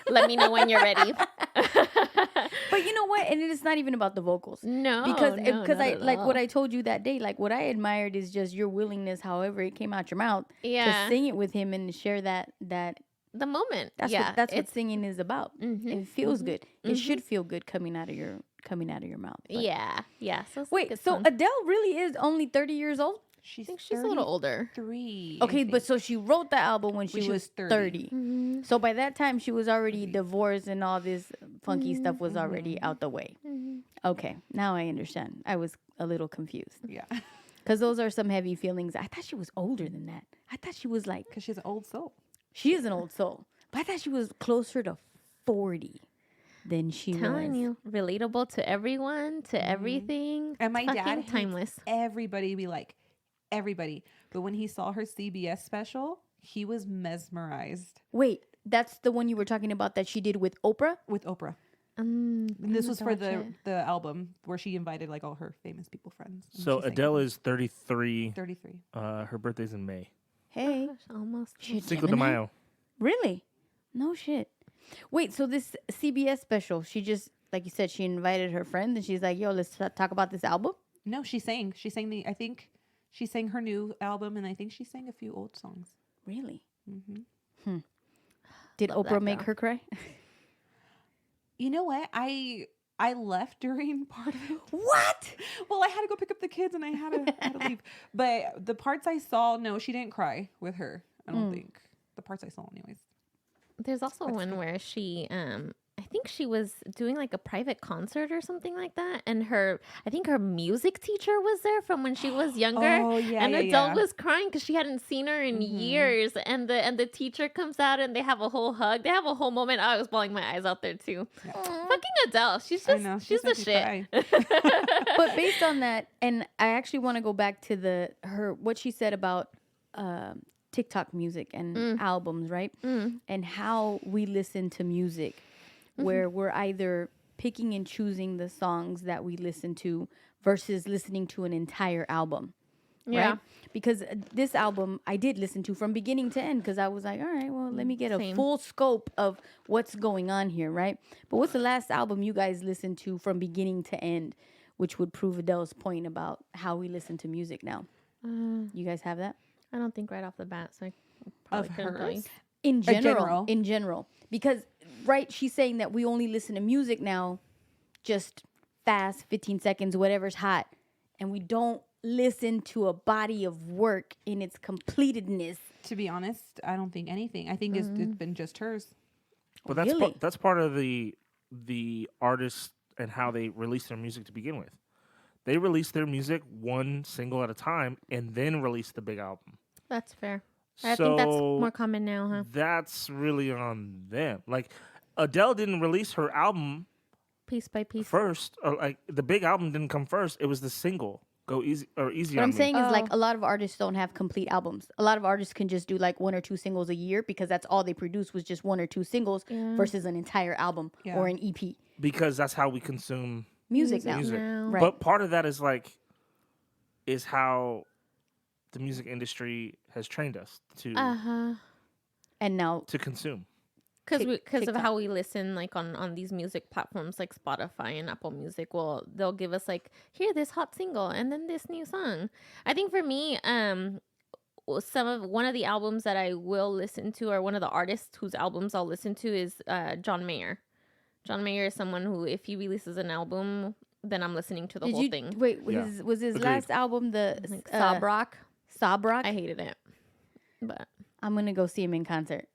Let me know when you're ready. But you know what? And it's not even about the vocals. No, Because no, because not I at like what all. I told you that day, like what I admired is just your willingness, however it came out your mouth, Yeah. to sing it with him and share that The moment. that's yeah, what singing is about. Mhm, It feels good. It should feel good coming out of your mouth. But- Yeah. So it's Wait, so Adele really is only 30 years old? She's I think she's a little older. 33. Okay, but so she wrote the album when she was 30. Mm-hmm. So by that time, she was already divorced and all this funky stuff was already out the way. Okay, now I understand. I was a little confused. Yeah. Because those are some heavy feelings. I thought she was older than that. I thought she was like, Because she's an old soul. she is an old soul. But I thought she was closer to 40 than she Telling was. you, relatable to everyone, to everything. And my Fucking dad hates timeless. everybody be like, everybody. But when he saw her CBS special, he was mesmerized Wait, that's the one you were talking about that she did with Oprah? with Oprah. I And this have was to for watch the it. the album where she invited like all her famous people friends. and So she sang Adele them. is 33. 33. Her birthday's in May. Hey. Gosh, almost. Shit, Cinco de Gemini? Mayo. Really? No shit. Wait, so this CBS special, she just, like you said, she invited her friends and she's like, yo, let's talk about this album? No, she sang. She sang I think she sang her new album, and I think she sang a few old songs. Really? Mm-hmm. Did Love Oprah that make girl. her cry? You know what? I left during part of it. What? Well, I had to go pick up the kids, and I had to leave. But the parts I saw, no, she didn't cry with her. I don't think the parts I saw, anyways. There's also one where she, I think she was doing like a private concert or something like that, and I think her music teacher was there from when she was younger. Oh, yeah, and yeah, Adele yeah. was crying because she hadn't seen her in years, and the teacher comes out and they have a whole hug. They have a whole moment. I was bawling my eyes out there too. Fucking Adele, she's I just know, she's the making me shit. cry. But based on that, and I actually want to go back to what she said about TikTok music and albums, right? And how we listen to music, where we're either picking and choosing the songs that we listen to versus listening to an entire album. Yeah. Right? Because this album I did listen to from beginning to end because I was like, all right, well, let me get a Same. full scope of what's going on here, right? But what's the last album you guys listened to from beginning to end, which would prove Adele's point about how we listen to music now? You guys have that? I don't think right off the bat, so I probably Of couldn't tell you. hers? In general? general. Because, right, she's saying that we only listen to music now, just fast, 15 seconds, whatever's hot. And we don't listen to a body of work in its completedness. To be honest, I don't think anything. I think it's been just hers. But that's Really? that's part of the artists and how they release their music to begin with. They release their music one single at a time and then release the big album. That's fair. I think that's So more common now, huh? that's really on them. Like Adele didn't release her album Piece by piece. first, or like the big album didn't come first. It was the single, Go Easy or Easy What on I'm Me. saying is, like, a lot of artists don't have complete albums. A lot of artists can just do like 1 or 2 singles a year because that's all they produce was just 1 or 2 singles versus an entire album or an EP. Because that's how we consume Music now. music. now. Right. But part of that is how the music industry has trained us to And now, to consume. Because of TikTok. how we listen, like on these music platforms like Spotify and Apple Music, well, they'll give us like, here, this hot single, and then this new song. I think for me, one of the albums that I will listen to, or one of the artists whose albums I'll listen to, is John Mayer. John Mayer is someone who, if he releases an album, then I'm listening to the whole thing. wait? Yeah. Was his Agreed. last album the Like Sob Rock. Sob Rock? I hated it, but I'm gonna go see him in concert.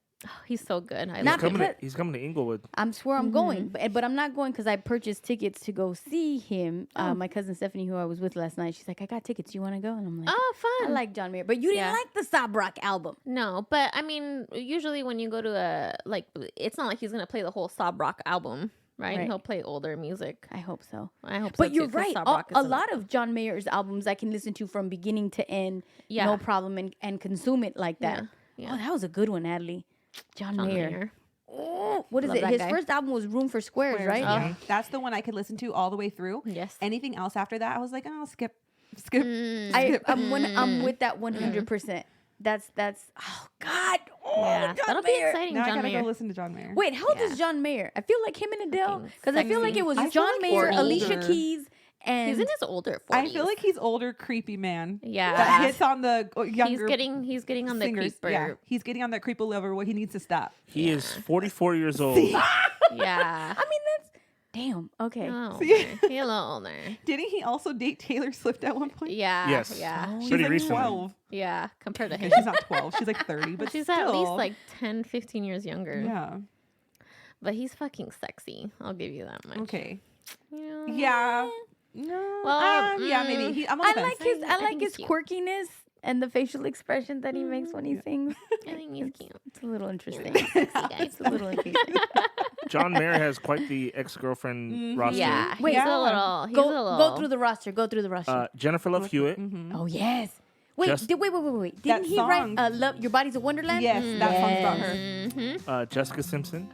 he's so good. I Not love him. because- He's coming to Inglewood. I'm swear I'm going, but I'm not going because I purchased tickets to go see him. My cousin Stephanie, who I was with last night, she's like, "I got tickets. You want to go?" And I'm like, Oh, "I fun. like John Mayer, but you didn't Yeah. like the Sob Rock album." No, but I mean, usually when you go to it's not like he's gonna play the whole Sob Rock album, right? Right. He'll play older music. I hope so. I hope so. But you're too, 'cause right. Sob A, Rock is a lot of John Mayer's albums I can listen to from beginning to end, Yeah. no problem, and consume it like that. Yeah. Oh, that was a good one, Natalie. John John Mayer. Mayer. Oh, what is Love it? that His guy. first album was Room for Squares, right? That's the one I could listen to all the way through. Yes. Anything else after that, I was like, oh, skip. I'm with that 100%. That's oh God. Oh, Yeah, John that'll Mayer. be exciting. Now I John gotta Mayer. go listen to John Mayer. Wait, how old Yeah. is John Mayer? I feel like him and Adele Fucking because I feel like sexy. it was I feel John like Mayer, he's Alicia older. Keys, and He's in his older 40s. I feel like he's older, creepy man. Yeah. That hits on the younger he's getting on the singers. creeper. Yeah, he's getting on that creeper level where he needs to stop. He is 44 years old. Yeah. I mean that's damn okay. Oh, See? he's a little older. Didn't he also date Taylor Swift at one point? Yeah. Yes. Yeah. She's Pretty like recently. 12. Yeah. Compared to Okay, him. she's not 12. She's like 30, but She's still. at least like 10, 15 years younger. Yeah. But he's fucking sexy. I'll give you that much. Okay. Yeah. Yeah. No. Well, yeah, maybe. I'm on the I fence. like his I I like think his he's cute. quirkiness and the facial expression that he makes when he sings. I think he's cute. It's a little interesting. Sexy guy. It's a little interesting. John Mayer has quite the ex-girlfriend roster. Yeah. Wait, he's yeah. a little. He's Go a little. go through the roster. Go through the roster. Jennifer Love Hewitt, Oh yes. Wait, Just- wait. That Didn't he write song. "Love Your Body's a Wonderland"? Yes, that song's about Yes. her. Jessica Simpson,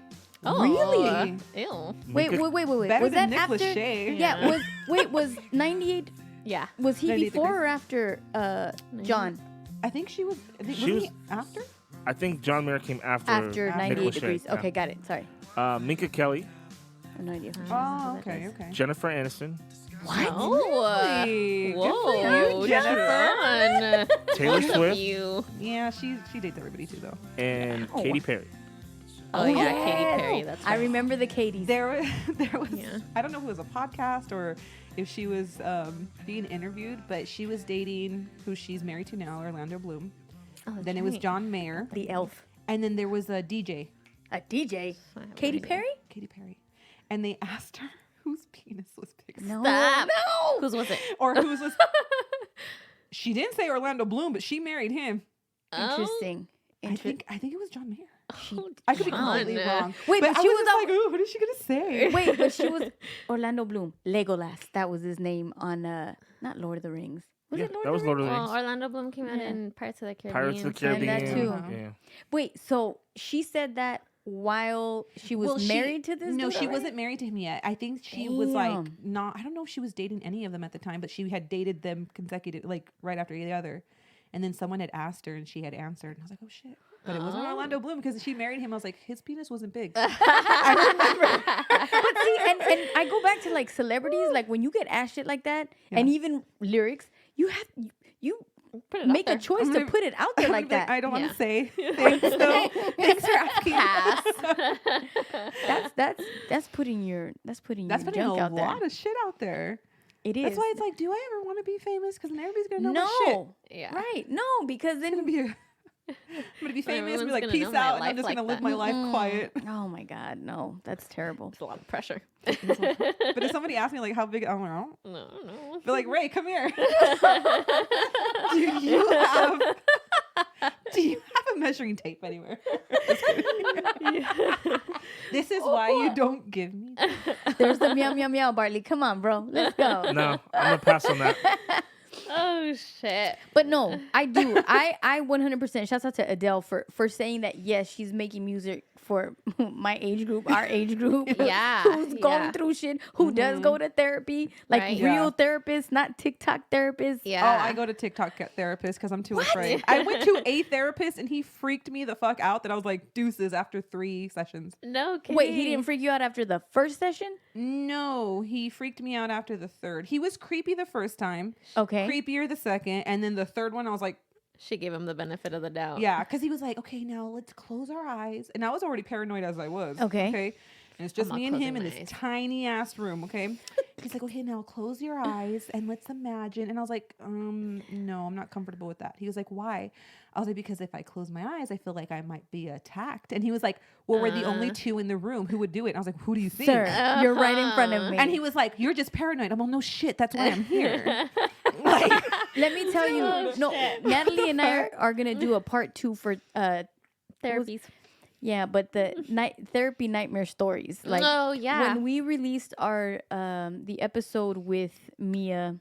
Oh, Really? Ew. Wait. Better Was than that Nick after? Lachey. Yeah. Was 98? Yeah. Was he 98 before degrees. or after John? I think she was. She Wasn't was- he after? I think John Mayer came after After Nick 98 Lachey, degrees. yeah. Okay, got it. Sorry. Minka Kelly, No idea. Oh, okay, okay. Jennifer Aniston, What? Oh. Really? Good Whoa. for you, Jennifer. Taylor Look at Swift, you. Yeah, she dates everybody too, though. and Katy Perry. Oh, yeah, Katy Perry. That's I right. remember the Katies. There was. Yeah. I don't know if it was a podcast or if she was being interviewed, but she was dating who she's married to now, Orlando Bloom. Oh, that's Then it was right. John Mayer, The elf. and then there was a DJ, A DJ. I have no Katy idea. Perry? Katy Perry. and they asked her whose penis was bigger. No. Stop. No. Whose was it? Or whose was. She didn't say Orlando Bloom, but she married him. Interesting. I think it was John Mayer. Oh, I could be John. completely wrong. Wait, but I she was was just on- like, ooh, what is she gonna say? Wait, but she was Orlando Bloom. Legolas. That was his name on not Lord of the Rings. Was Yeah, it Lord that of was the Lord of Rings? the Well, Rings. Orlando Bloom came out Yeah. in Pirates of the Caribbean. Pirates of the And that Caribbean. too. Yeah. Wait, so she said that while she was Well, married to this No, dude she already? wasn't married to him yet. I think she was like Damn. not. I don't know if she was dating any of them at the time, but she had dated them consecutive, like right after the other. And then someone had asked her, and she had answered. And I was like, oh shit! But it wasn't Orlando Bloom because she married him. I was like, his penis wasn't big. I remember. But see, and I go back to like celebrities, like when you get asked shit like that, and even lyrics, you have you Put it make out a there. choice I'm to gonna- put it out there I'm like gonna be that. I don't want Yeah. to say thanks. So thanks for asking. Pass. That's putting your That's your putting junk a out there. lot of shit out there. It is. That's why it's like, do I ever want to be famous? Because then everybody's gonna know my shit. no, Yeah. right? No, because I'm gonna then be I'm gonna be famous and be Everyone's like, gonna peace know my out, and I'm life just like gonna live that. my life quiet. oh my god, no, that's terrible. It's a lot of pressure. But if somebody asks me like how big, I'm like, oh. No. They're like, Ray, come here. Do you have a measuring tape anywhere? This is why you don't give me. There's the meow meow meow, Bartley. Come on, bro, let's go. No, I'm gonna pass on that. Oh shit. But no, I do. I 100%. Shouts out to Adele for saying that. Yes, she's making music for my age group, our age group. Yeah, who's going yeah. through shit, who does go to therapy, like Right. real Yeah. therapists, not TikTok therapists. Yeah. Oh, I go to TikTok therapist because I'm too afraid. I went to a therapist and he freaked me the fuck out that I was like deuces after 3 sessions. No kidding. Wait, he didn't freak you out after the first session? No, he freaked me out after the 3rd. He was creepy the first time, Okay. creepier the second, and then the 3rd one I was like, She gave him the benefit of the doubt. yeah, because he was like, okay, now let's close our eyes. And I was already paranoid as I was. Okay. Okay. And it's just I'm me not and him in closing this my eyes. tiny ass room. Okay. He's like, okay, now close your eyes and let's imagine. And I was like, no, I'm not comfortable with that. He was like, why? I was like, because if I close my eyes, I feel like I might be attacked. And he was like, well, we're the only 2 in the room who would do it. And I was like, who do you think? Sir, you're right in front of me. And he was like, you're just paranoid. I'm like, no shit. That's why I'm here. Like, Let me tell you, no, Natalie and I are gonna do a part 2 for Therapies. yeah, but the therapy nightmare stories. Like, Oh yeah. when we released our the episode with Mia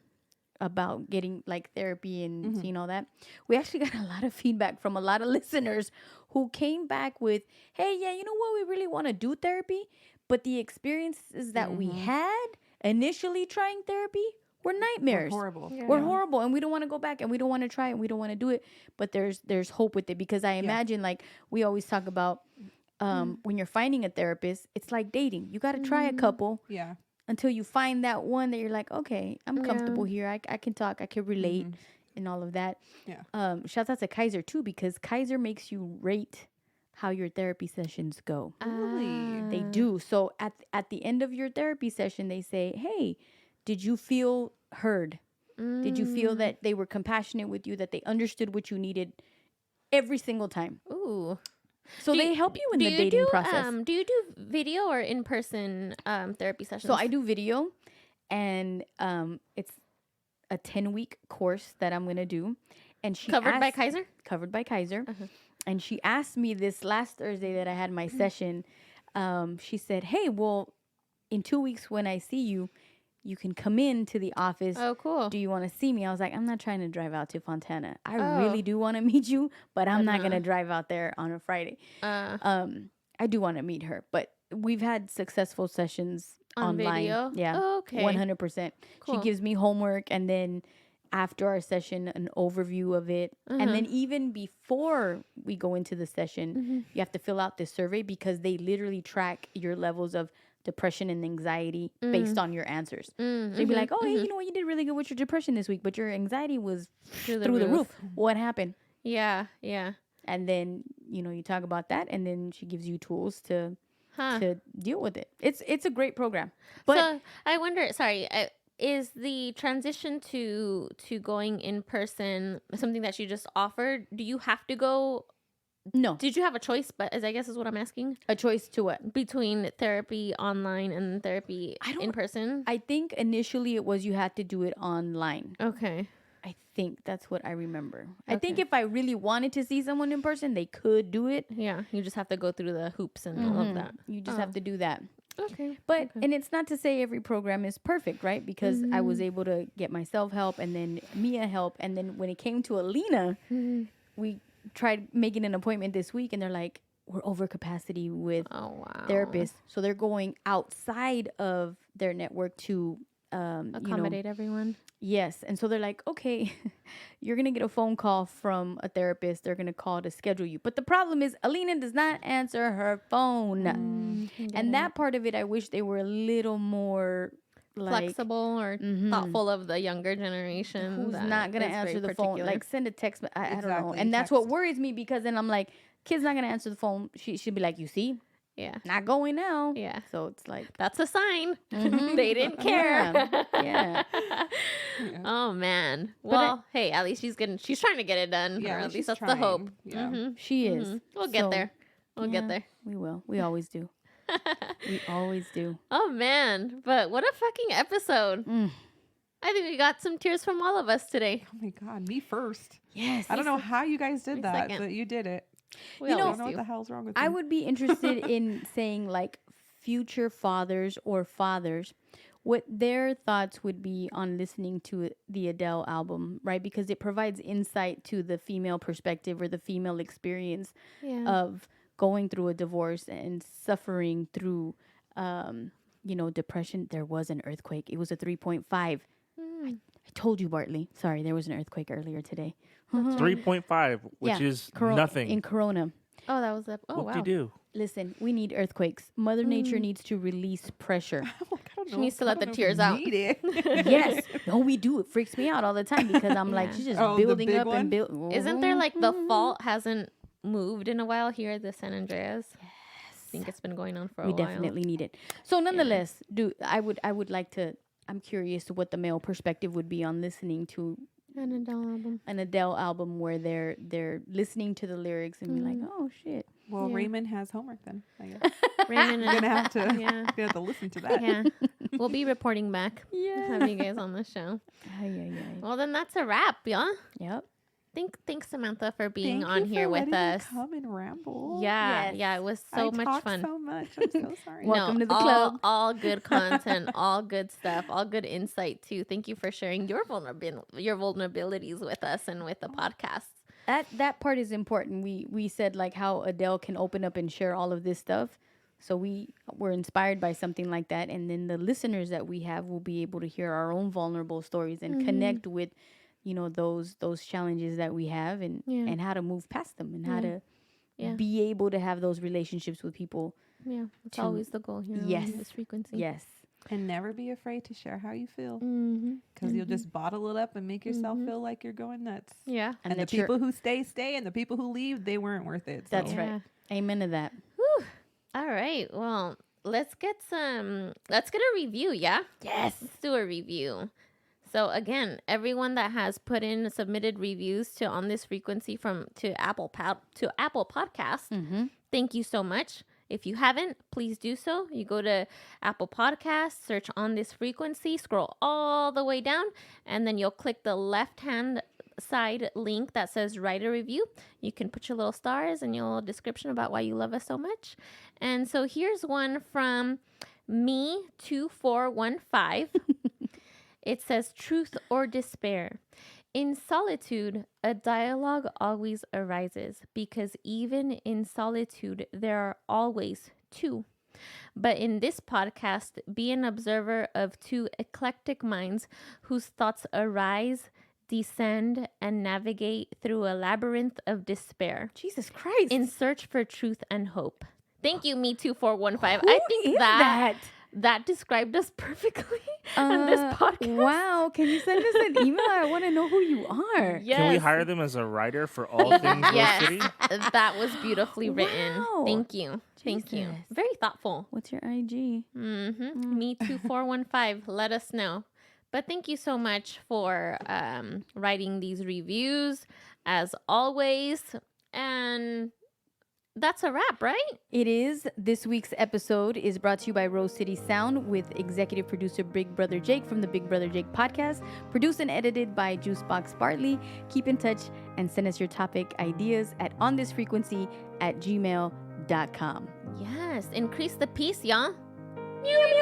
about getting like therapy and seeing all that, we actually got a lot of feedback from a lot of listeners who came back with, hey, yeah, you know what, we really want to do therapy, but the experiences that we had initially trying therapy were nightmares. horrible. Yeah. We're horrible, and we don't want to go back, and we don't want to try it, and we don't want to do it. But there's hope with it, because I imagine, like we always talk about, when you're finding a therapist, it's like dating. You got to try a couple Yeah. until you find that one that you're like, okay, I'm comfortable here. I can talk. I can relate, and all of that. Yeah. Shouts out to Kaiser too, because Kaiser makes you rate how your therapy sessions go. Really? They do. So at the end of your therapy session, they say, hey, did you feel heard? Did you feel that they were compassionate with you, that they understood what you needed every single time? Ooh. So Do they you- help you in do the you dating do, process. Do you do video or in person therapy sessions? So I do video, and it's a 10-week course that I'm gonna do. And she covered by asked- Kaiser. Covered by Kaiser. And she asked me this last Thursday that I had my session. She said, hey, well, in 2 weeks when I see you, you can come in to the office. Oh, cool. Do you want to see me? I was like, I'm not trying to drive out to Fontana. I Oh. really do want to meet you, but I'm not Uh-huh. going to drive out there on a Friday. I do want to meet her, but we've had successful sessions On online. video? Yeah. Oh, okay. 100%. Cool. She gives me homework, and then after our session, an overview of it. And then even before we go into the session, you have to fill out this survey, because they literally track your levels of depression and anxiety based on your answers. So you'd be like, oh, hey, you know what? You did really good with your depression this week, but your anxiety was through the roof. What happened? Yeah, yeah. And then, you talk about that, and then she gives you tools to Huh. to deal with it. It's a great program. But So I wonder, sorry, is the transition to going in person something that you just offered? Do you have to go No. Did you have a choice? But I guess is what I'm asking. A choice to what? Between therapy online and therapy in person? I think initially it was you had to do it online. Okay. I think that's what I remember. I think if I really wanted to see someone in person, they could do it. Yeah. You just have to go through the hoops and all of that. You just have to do that. Okay. But, and it's not to say every program is perfect, right? Because I was able to get myself help and then Mia help. And then when it came to Alina, we tried making an appointment this week and they're like, we're over capacity with therapists. So they're going outside of their network to accommodate everyone. Yes. And so they're like, okay, you're going to get a phone call from a therapist. They're going to call to schedule you. But the problem is Alina does not answer her phone. And that part of it, I wish they were a little more flexible or thoughtful of the younger generation. Who's not going to answer the phone. Like send a text. I don't know. And that's text. what worries me because then I'm like, kid's not going to answer the phone. She'll be like, you see? Yeah. Not going now. Yeah. So it's like. That's a sign. They didn't care. Yeah. Oh, man. Well, hey, at least she's trying to get it done. Yeah, Or at she's least that's the trying. hope. Yeah. She is. We'll get there. We'll get there. We will. We always do. We always do. Oh, man. But what a fucking episode. I think we got some tears from all of us today. Oh my God, me first. Yes. I don't know how you guys did that, second. but you did it. We You know, I always don't know do. what the hell's wrong with I me. would be interested in saying like future fathers or fathers, what their thoughts would be on listening to the Adele album, right? Because it provides insight to the female perspective or the female experience of going through a divorce and suffering through, depression. There was an earthquake. It was a 3.5. I told you, Bartley. Sorry, there was an earthquake earlier today. 3.5, which is nothing. In Corona. Oh, that was a... Oh, what wow. do you do? Listen, we need earthquakes. Mother Nature needs to release pressure. She needs to let the tears out. Need it. Yes. No, we do. It freaks me out all the time because I'm like, she's just Oh, the building big up one? and building. Isn't there like the fault hasn't moved in a while here at the San Andreas? Yes. I think it's been going on for a We while. definitely need it. So nonetheless, I would like to, I'm curious what the male perspective would be on listening to an Adele album where they're listening to the lyrics and be like, oh shit. Well, Yeah. Raymond has homework then. I guess. Raymond You're gonna have to. Yeah. You're gonna have to listen to that. Yeah. We'll be reporting back. Yeah. Have you guys on the show. Ay, ay, ay. Well, then that's a wrap, yeah? Yep. Thanks, Samantha, for being Thank on you here for with letting me us. Come and ramble. Yeah, Yes. yeah, it was I so much talked fun. so much. I'm so sorry. Welcome to the all, club. all good content, all good stuff, all good insight too. Thank you for sharing your vulnerabilities with us and with the podcast. That part is important. We said like how Adele can open up and share all of this stuff. So we were inspired by something like that. And then the listeners that we have will be able to hear our own vulnerable stories and connect with, those challenges that we have and how to move past them and how to be able to have those relationships with people. Yeah, it's always the goal here on this frequency. Yes. And never be afraid to share how you feel. Mm-hmm. Because you'll just bottle it up and make yourself feel like you're going nuts. Yeah. And the that you're- people who stay, and the people who leave, they weren't worth it. So. That's right. Amen to that. All right. Well, let's get a review, yeah? Yes. Let's do a review. So again, everyone that has submitted reviews to On This Frequency to Apple Podcasts, thank you so much. If you haven't, please do so. You go to Apple Podcasts, search On This Frequency, scroll all the way down, and then you'll click the left-hand side link that says write a review. You can put your little stars and your little description about why you love us so much. And so here's one from me2415. It says, truth or despair. In solitude, a dialogue always arises because even in solitude, there are always two. But in this podcast, be an observer of two eclectic minds whose thoughts arise, descend, and navigate through a labyrinth of despair Jesus Christ. in search for truth and hope. Thank you, Me2415. Who I think is that described us perfectly on this podcast. Wow. Can you send us an email? I want to know who you are. Yes. Can we hire them as a writer for all things Rose Yes, City? that was beautifully written. Wow. Thank you. Thank you. Jesus. Very thoughtful. What's your IG? Me2415. Let us know. But thank you so much for writing these reviews as always. And that's a wrap, right? It is. This week's episode is brought to you by Rose City Sound with executive producer Big Brother Jake from the Big Brother Jake podcast. Produced and edited by Juicebox Bartley. Keep in touch and send us your topic ideas at onthisfrequency@gmail.com. Yes, increase the peace, y'all. Meow, meow.